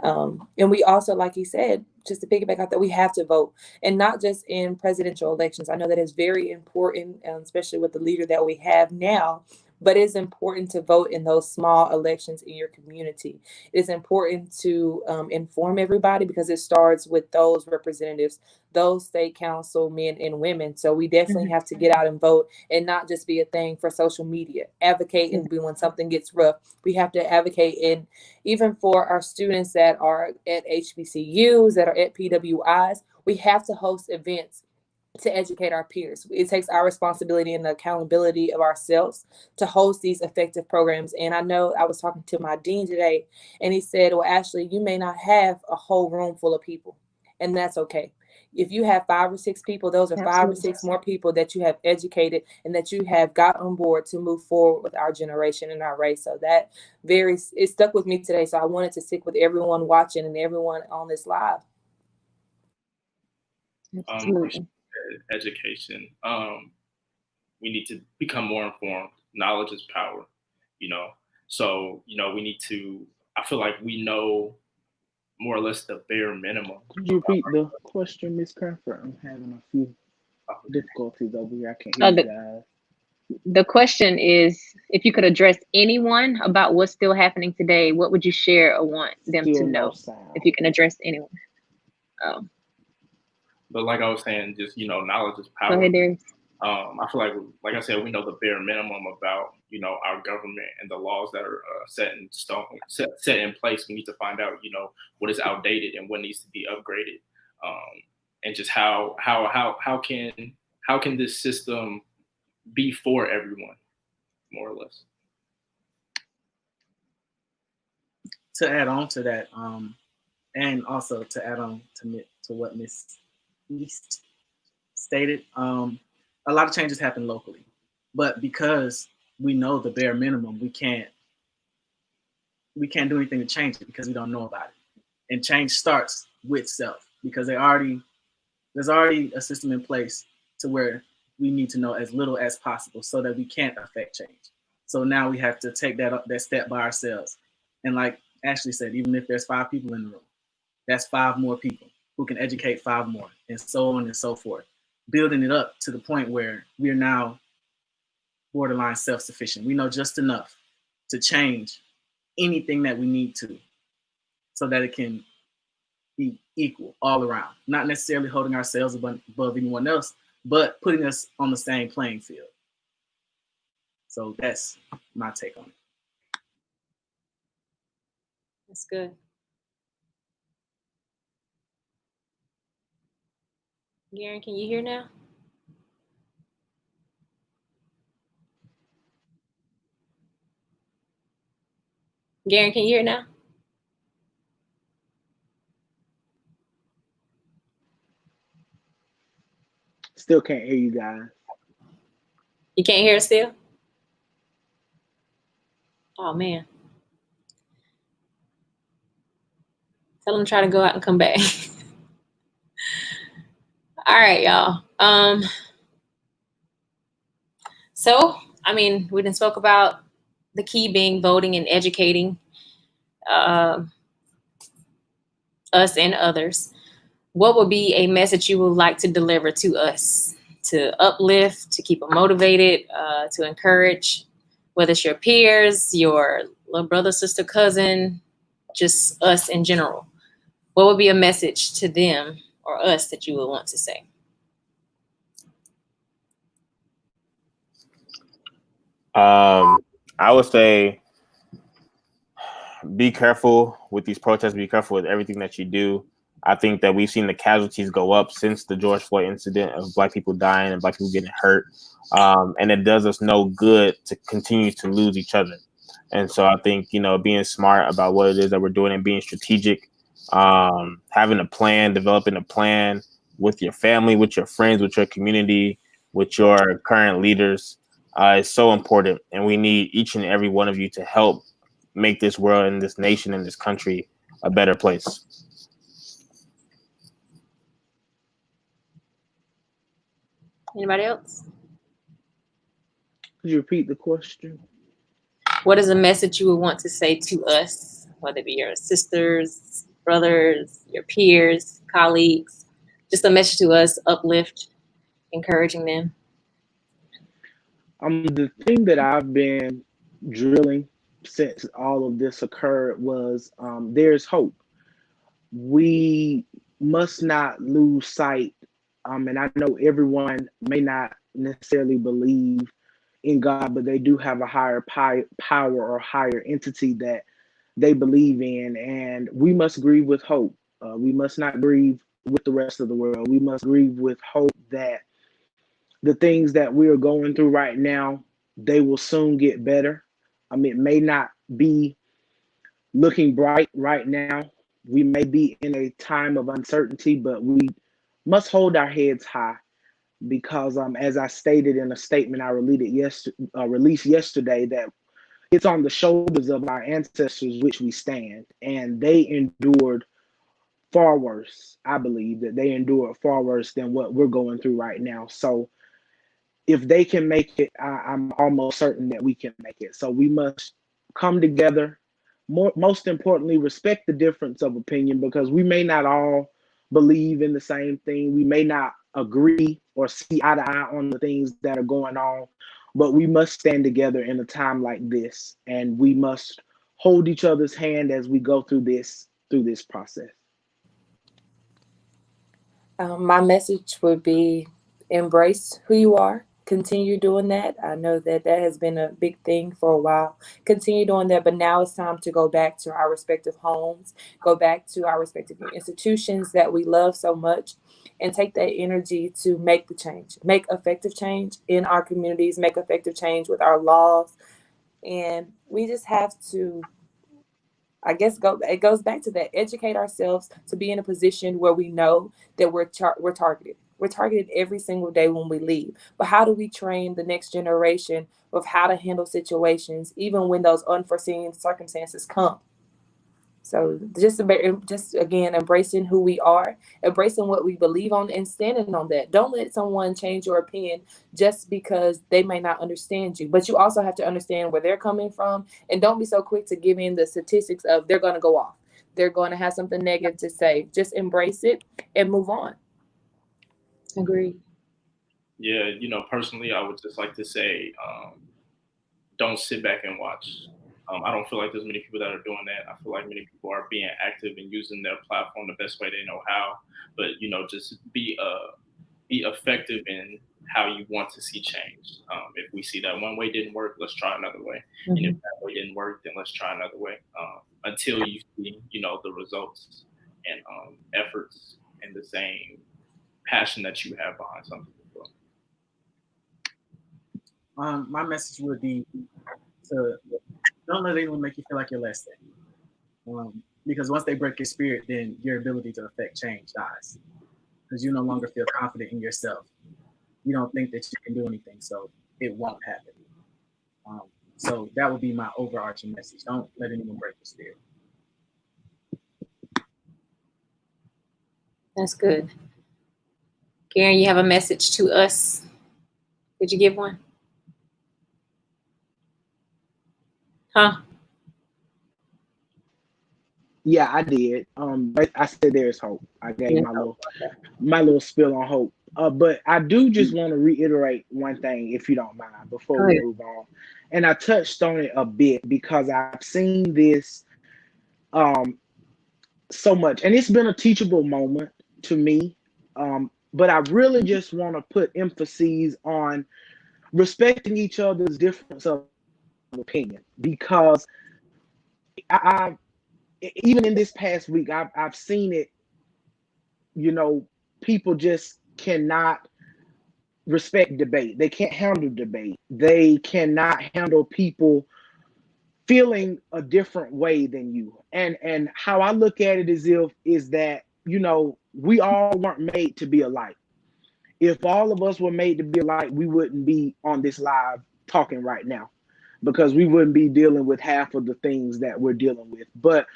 Speaker 2: And we also, like he said, just to piggyback out that we have to vote, and not just in presidential elections. I know that is very important, especially with the leader that we have now. But it's important to vote in those small elections in your community. It's important to inform everybody because it starts with those representatives, those state council men and women. So we definitely have to get out and vote and not just be a thing for social media. Advocate and be when something gets rough. We have to advocate, and even for our students that are at HBCUs, that are at PWIs, we have to host events to educate our peers. It takes our responsibility and the accountability of ourselves to host these effective programs. And I know I was talking to my dean today, and he said, well, Ashley, you may not have a whole room full of people, and that's okay. If you have 5 or 6 people, those are 5 or 6 more people that you have educated and that you have got on board to move forward with our generation and our race. So that it stuck with me today. So I wanted to stick with everyone watching and everyone on this live.
Speaker 6: Education. We need to become more informed. Knowledge is power, So, we need to, I feel like we know more or less the bare minimum.
Speaker 7: Could you repeat the question, Miss Crawford? I'm having a few difficulties over here. I can't hear you guys.
Speaker 1: The question is, if you could address anyone about what's still happening today, what would you share or want them to know? If you can address anyone.
Speaker 6: But like I was saying, just knowledge is power.
Speaker 1: Go ahead, Darius.
Speaker 6: I feel like I said, we know the bare minimum about our government and the laws that are set in stone, set in place. We need to find out what is outdated and what needs to be upgraded, and just how can this system be for everyone, more or less.
Speaker 4: To add on to that, and also to add on to what Miss East stated, a lot of changes happen locally, but because we know the bare minimum, we can't do anything to change it because we don't know about it. And change starts with self, because there's already a system in place to where we need to know as little as possible so that we can't affect change. So now we have to take that step by ourselves. And like Ashley said, even if there's 5 people in the room, that's 5 more people who can educate 5 more, and so on and so forth. Building it up to the point where we are now borderline self-sufficient. We know just enough to change anything that we need to, so that it can be equal all around. Not necessarily holding ourselves above anyone else, but putting us on the same playing field. So that's my take on it.
Speaker 1: That's good. Garen, can you hear now? Garen, can you hear now?
Speaker 7: Still can't hear you guys.
Speaker 1: You can't hear us still? Oh, man. Tell them to try to go out and come back. All right, y'all. So, I mean, we didn't spoke about the key being voting and educating us and others. What would be a message you would like to deliver to us to uplift, to keep them motivated, to encourage, whether it's your peers, your little brother, sister, cousin, just us in general? What would be a message to them or us that you would want to say?
Speaker 3: I would say be careful with these protests. Be careful with everything that you do. I think that we've seen the casualties go up since the George Floyd incident of Black people dying and Black people getting hurt. And it does us no good to continue to lose each other. And so I think, being smart about what it is that we're doing and being strategic, having a plan, developing a plan with your family, with your friends, with your community, with your current leaders is so important. And we need each and every one of you to help make this world and this nation and this country a better place.
Speaker 1: Anybody else?
Speaker 7: Could you repeat the question?
Speaker 1: What is a message you would want to say to us, whether it be your sisters, brothers, your peers, colleagues? Just a message to us, uplift, encouraging them.
Speaker 7: The thing that I've been drilling since all of this occurred was there's hope. We must not lose sight. And I know everyone may not necessarily believe in God, but they do have a higher power or higher entity that they believe in. And we must grieve with hope. We must not grieve with the rest of the world. We must grieve with hope that the things that we are going through right now, they will soon get better. It may not be looking bright right now. We may be in a time of uncertainty, but we must hold our heads high because, as I stated in a statement I released yesterday, that it's on the shoulders of our ancestors which we stand, and they endured far worse. I believe that they endured far worse than what we're going through right now. So if they can make it, I'm almost certain that we can make it. So we must come together. Most importantly, respect the difference of opinion, because we may not all believe in the same thing. We may not agree or see eye to eye on the things that are going on, but we must stand together in a time like this, and we must hold each other's hand as we go through this process.
Speaker 2: My message would be embrace who you are. Continue doing that. I know that has been a big thing for a while. Continue doing that, but now it's time to go back to our respective homes, go back to our respective institutions that we love so much, and take that energy to make the change, make effective change in our communities, make effective change with our laws. And we just have to, I guess, it goes back to that, educate ourselves to be in a position where we know that we're targeted. We're targeted every single day when we leave. But how do we train the next generation of how to handle situations, even when those unforeseen circumstances come? So just again, embracing who we are, embracing what we believe on, and standing on that. Don't let someone change your opinion just because they may not understand you. But you also have to understand where they're coming from, and don't be so quick to give in the statistics of they're going to go off, they're going to have something negative to say. Just embrace it and move on.
Speaker 1: Agreed.
Speaker 6: Yeah, personally, I would just like to say, don't sit back and watch. I don't feel like there's many people that are doing that. I feel like many people are being active and using their platform the best way they know how. But just be effective in how you want to see change. If we see that one way didn't work, let's try another way. And if that way didn't work, then let's try another way. Until you see, the results and efforts and the same passion that you have behind something.
Speaker 4: My message would be to don't let anyone make you feel like you're less than. Because once they break your spirit, then your ability to affect change dies. Because you no longer feel confident in yourself. You don't think that you can do anything, so it won't happen. So that would be my overarching message. Don't let anyone break your spirit.
Speaker 1: That's good. Karen, you have a message to us. Did you give one? Huh?
Speaker 7: Yeah, I did. I said there's hope. I gave my little spill on hope. But I do just want to reiterate one thing, if you don't mind, before we move on. And I touched on it a bit because I've seen this so much, and it's been a teachable moment to me. But I really just want to put emphasis on respecting each other's difference of opinion, because I even in this past week, I've seen it. People just cannot respect debate. They can't handle debate. They cannot handle people feeling a different way than you. And how I look at it is that we all weren't made to be alike. If all of us were made to be alike, we wouldn't be on this live talking right now, because we wouldn't be dealing with half of the things that we're dealing with. But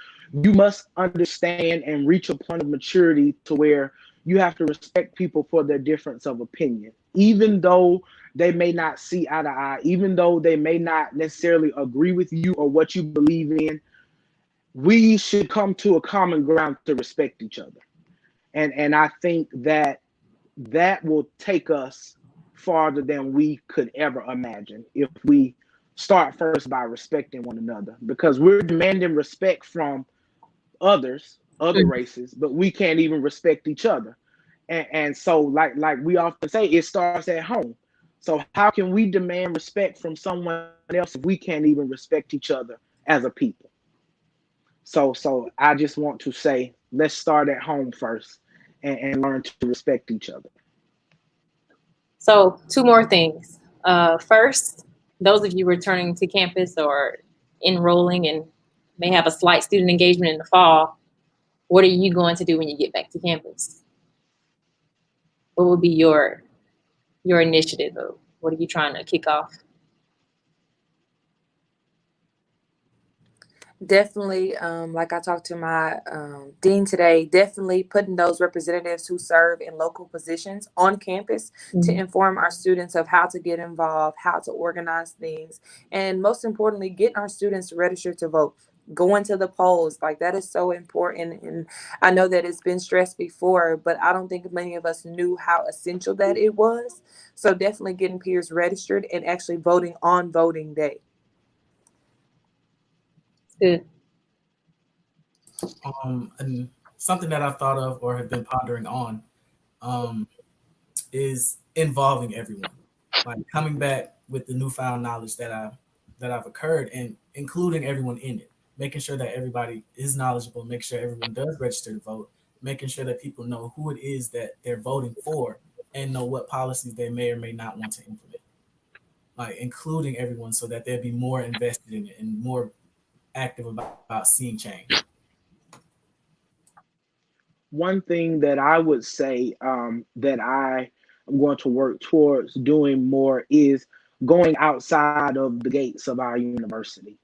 Speaker 7: you must understand and reach a point of maturity to where you have to respect people for their difference of opinion, even though they may not see eye to eye, even though they may not necessarily agree with you or what you believe in. We should come to a common ground to respect each other. And I think that will take us farther than we could ever imagine if we start first by respecting one another, because we're demanding respect from other races, but we can't even respect each other. And so like we often say, it starts at home. So how can we demand respect from someone else if we can't even respect each other as a people? So I just want to say, let's start at home first and learn to respect each other.
Speaker 1: So 2 more things. First, those of you returning to campus or enrolling and may have a slight student engagement in the fall, what are you going to do when you get back to campus? What will be your initiative? Or what are you trying to kick off?
Speaker 2: Definitely, like I talked to my dean today, definitely putting those representatives who serve in local positions on campus to inform our students of how to get involved, how to organize things, and most importantly, getting our students registered to vote. Going to the polls, like that is so important. And I know that it's been stressed before, but I don't think many of us knew how essential that it was. So definitely getting peers registered and actually voting on voting day.
Speaker 1: Good.
Speaker 4: And something that I've thought of or have been pondering on is involving everyone, like coming back with the newfound knowledge that I've occurred and including everyone in it, making sure that everybody is knowledgeable, make sure everyone does register to vote, making sure that people know who it is that they're voting for and know what policies they may or may not want to implement. Like including everyone so that they'll be more invested in it and more active about seeing change.
Speaker 7: One thing that I would say that I am going to work towards doing more is going outside of the gates of our university.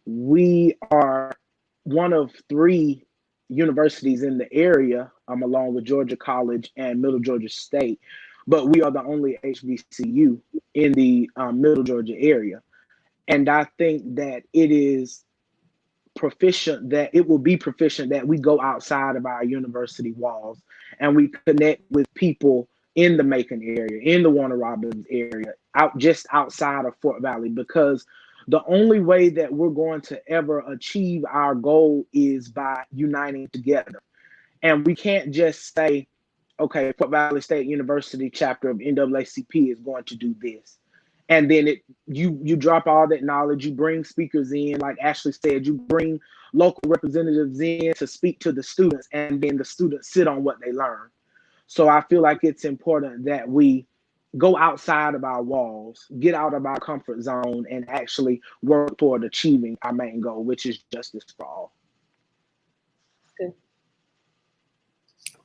Speaker 7: We are one of 3 universities in the area, along with Georgia College and Middle Georgia State, but we are the only HBCU in the Middle Georgia area. And I think that it will be proficient that we go outside of our university walls and we connect with people in the Macon area, in the Warner Robins area, just outside of Fort Valley, because the only way that we're going to ever achieve our goal is by uniting together. And we can't just say, okay, Fort Valley State University chapter of NAACP is going to do this. And then you drop all that knowledge, you bring speakers in, like Ashley said, you bring local representatives in to speak to the students, and then the students sit on what they learn. So I feel like it's important that we go outside of our walls, get out of our comfort zone, and actually work toward achieving our main goal, which is justice for all.
Speaker 1: Good.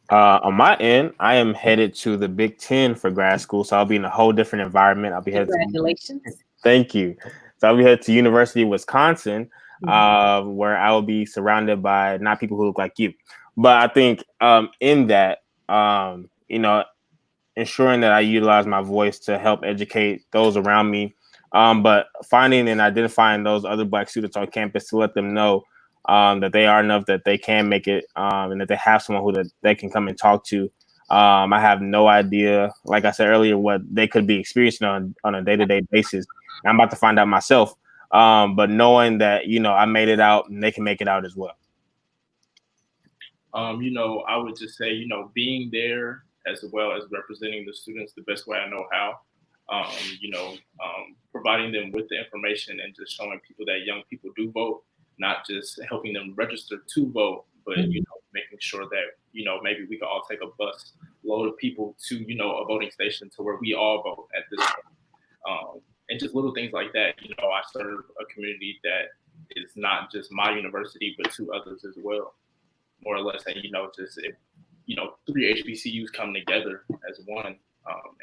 Speaker 3: On my end, I am headed to the Big Ten for grad school, so I'll be in a whole different environment. I'll be headed.
Speaker 1: Congratulations.
Speaker 3: Thank you. So I'll be headed to University of Wisconsin, where I will be surrounded by not people who look like you. But I think in that, ensuring that I utilize my voice to help educate those around me, but finding and identifying those other Black students on campus to let them know that they are enough, that they can make it, and that they have someone who that they can come and talk to. I have no idea, like I said earlier, what they could be experiencing on a day-to-day basis. I'm about to find out myself, but knowing that, I made it out and they can make it out as well.
Speaker 6: I would just say, being there as well as representing the students the best way I know how, providing them with the information and just showing people that young people do vote, not just helping them register to vote, but, making sure that, maybe we can all take a bus load of people to, a voting station to where we all vote at this point. And just little things like that. I serve a community that is not just my university, but 2 others as well, more or less. And, just if, 3 HBCUs come together as one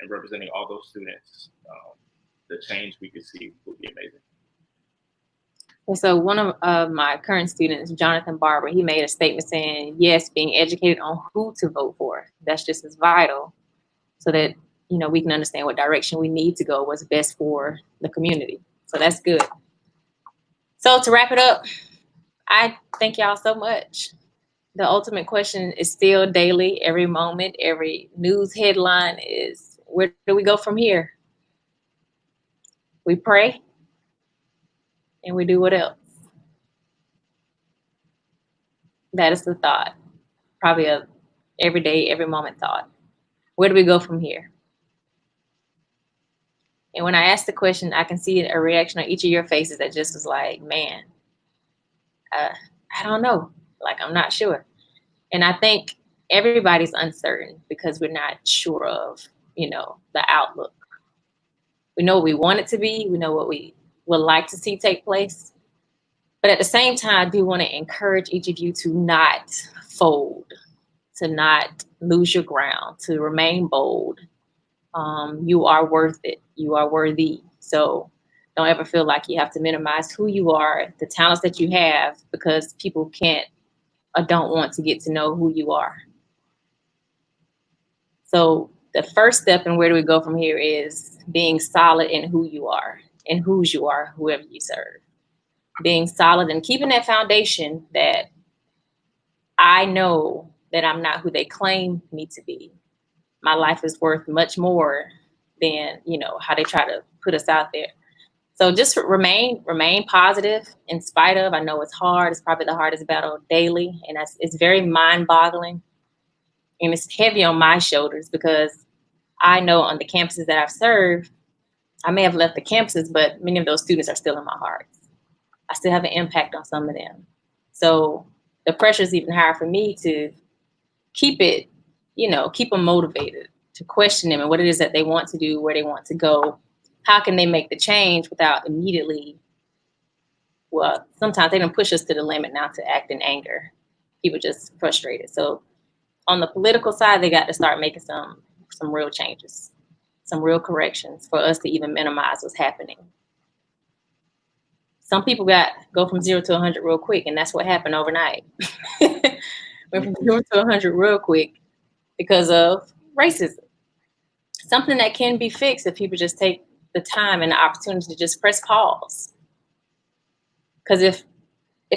Speaker 6: and representing all those students, the change we could see would be amazing.
Speaker 1: And so one of my current students, Jonathan Barber, he made a statement saying, yes, being educated on who to vote for, that's just as vital so that, we can understand what direction we need to go, what's best for the community. So that's good. So to wrap it up, I thank y'all so much. The ultimate question is still daily, every moment, every news headline is, where do we go from here? We pray. And we do what else? That is the thought. Probably a every day, every moment thought. Where do we go from here? And when I ask the question, I can see a reaction on each of your faces that just was like, man, I don't know. Like, I'm not sure. And I think everybody's uncertain because we're not sure of, the outlook. We know what we want it to be. We know what we would like to see take place. But at the same time, I do want to encourage each of you to not fold, to not lose your ground, to remain bold. You are worth it. You are worthy. So don't ever feel like you have to minimize who you are, the talents that you have, because people can't or don't want to get to know who you are. So the first step in where do we go from here is being solid in who you are and whose you are, whoever you serve. Being solid and keeping that foundation that I know that I'm not who they claim me to be. My life is worth much more than, how they try to put us out there. So just remain positive in spite of. I know it's hard. It's probably the hardest battle daily. And it's very mind-boggling. And it's heavy on my shoulders because I know on the campuses that I've served, I may have left the campuses, but many of those students are still in my heart. I still have an impact on some of them. So the pressure is even higher for me to keep it, keep them motivated, to question them and what it is that they want to do, where they want to go. How can they make the change without immediately, well, sometimes they don't push us to the limit now to act in anger. People just frustrated. So on the political side, they got to start making some real changes, some real corrections for us to even minimize what's happening. Some people got go from 0 to 100 real quick, and that's what happened overnight. Went from 0 to 100 real quick because of racism. Something that can be fixed if people just take the time and the opportunity to just press pause. Because if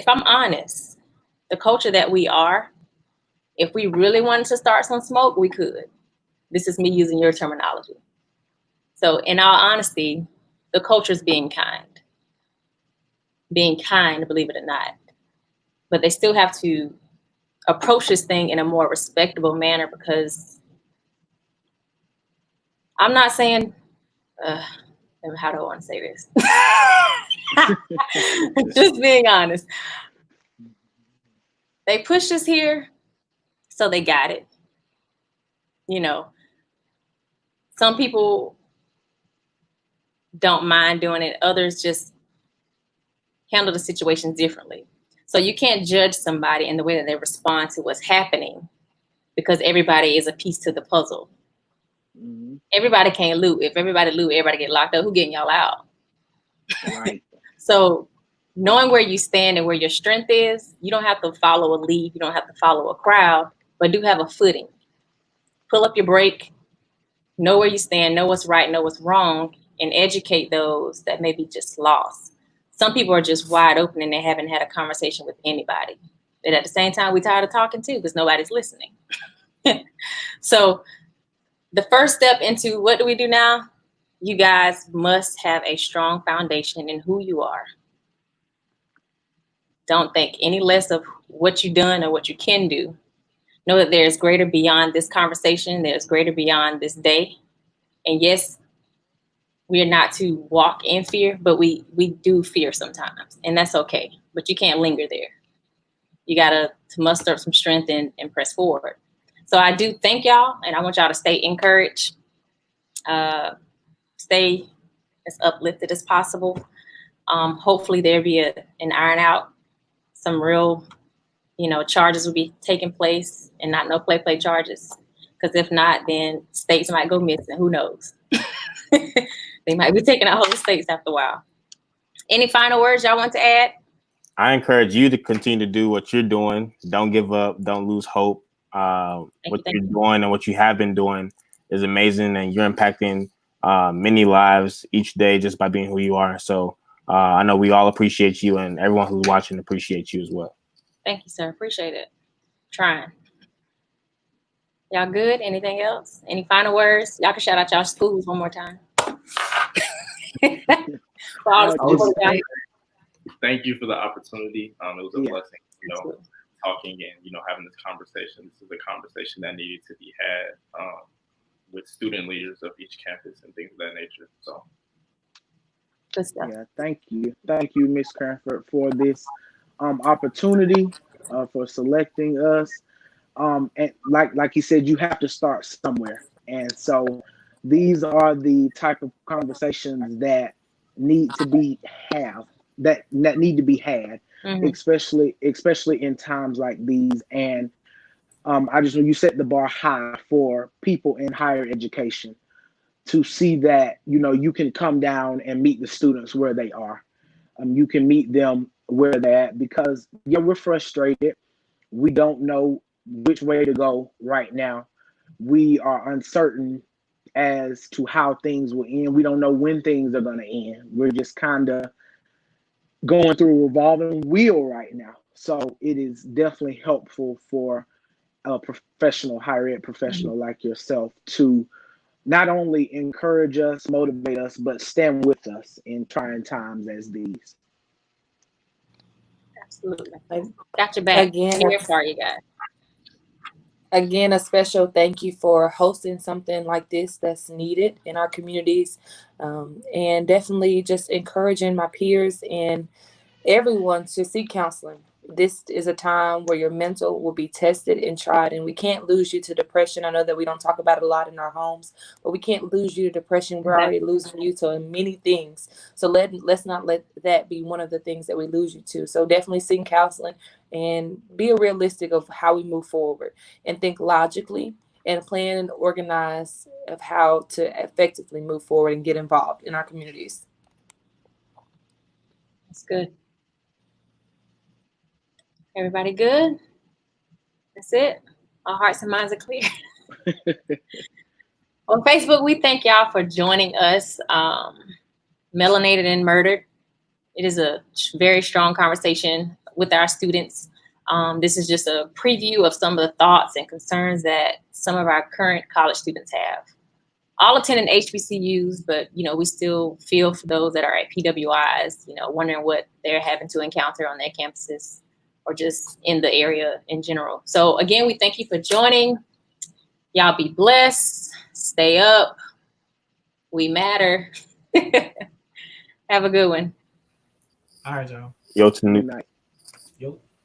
Speaker 1: I'm honest, the culture that we are, if we really wanted to start some smoke, we could. This is me using your terminology. So in all honesty, the culture is being kind. Being kind, believe it or not. But they still have to approach this thing in a more respectable manner, because I'm not saying, how do I want to say this? Just being honest. They pushed us here, so they got it. You know, some people don't mind doing it. Others just handle the situation differently. So you can't judge somebody in the way that they respond to what's happening, because everybody is a piece to the puzzle. Mm-hmm. Everybody can't loot. If everybody loot, everybody get locked up. Who getting y'all out?
Speaker 7: Right.
Speaker 1: So knowing where you stand and where your strength is, you don't have to follow a lead. You don't have to follow a crowd, but do have a footing. Pull up your brake, know where you stand, know what's right, know what's wrong, and educate those that may be just lost. Some people are just wide open and they haven't had a conversation with anybody. But at the same time, we're tired of talking too, because nobody's listening. So the first step into what do we do now? You guys must have a strong foundation in who you are. Don't think any less of what you've done or what you can do. Know that there's greater beyond this conversation. There's greater beyond this day. And yes, we are not to walk in fear, but we do fear sometimes, and that's okay. But you can't linger there. You got to muster up some strength and press forward. So I do thank y'all, and I want y'all to stay encouraged, stay as uplifted as possible. Hopefully there'll be an iron out, some real, charges will be taking place, and not no play charges. Because if not, then states might go missing. Who knows? They might be taking out whole states after a while. Any final words y'all want to add?
Speaker 3: I encourage you to continue to do what you're doing. Don't give up. Don't lose hope. What you're doing and what you have been doing is amazing, and you're impacting many lives each day just by being who you are. So I know we all appreciate you, and everyone who's watching appreciates you as well.
Speaker 1: Thank you, sir. Appreciate it. Trying. Y'all good? Anything else? Any final words? Y'all can shout out y'all schools one more time.
Speaker 6: Thank you for the opportunity. It was a blessing, talking and, having this conversation. This is a conversation that needed to be had with student leaders of each campus and things of that nature. So,
Speaker 1: good stuff.
Speaker 7: Yeah, thank you, Ms. Cranford, for this opportunity, for selecting us. And like you said, you have to start somewhere, and so these are the type of conversations that need to be that need to be had, mm-hmm. especially in times like these. And I just know you set the bar high for people in higher education to see that you can come down and meet the students where they are. You can meet them where they're at, because we're frustrated. We don't know which way to go right now. We are uncertain as to how things will end. We don't know when things are going to end. We're just kind of going through a revolving wheel right now. So it is definitely helpful for a professional, higher ed professional mm-hmm. like yourself to not only encourage us, motivate us, but stand with us in trying times as these.
Speaker 1: Absolutely. Got your back.
Speaker 2: Again,
Speaker 1: here for you guys.
Speaker 2: Again, a special thank you for hosting something like this that's needed in our communities, and definitely just encouraging my peers and everyone to seek counseling. This is a time where your mental will be tested and tried, and we can't lose you to depression. I know that we don't talk about it a lot in our homes, but we can't lose you to depression. We're already losing you to many things. So let's not let that be one of the things that we lose you to. So definitely seek counseling and be realistic of how we move forward, and think logically and plan and organize of how to effectively move forward and get involved in our communities.
Speaker 1: That's good. Everybody good? That's it. Our hearts and minds are clear. On Facebook, we thank y'all for joining us. Melanated and Murdered. It is a very strong conversation with our students. This is just a preview of some of the thoughts and concerns that some of our current college students have. All attending HBCUs, but we still feel for those that are at PWIs, wondering what they're having to encounter on their campuses or just in the area in general. So again, we thank you for joining. Y'all be blessed. Stay up. We matter. Have a good one.
Speaker 5: All right, y'all.
Speaker 3: Yo, to
Speaker 7: Good night.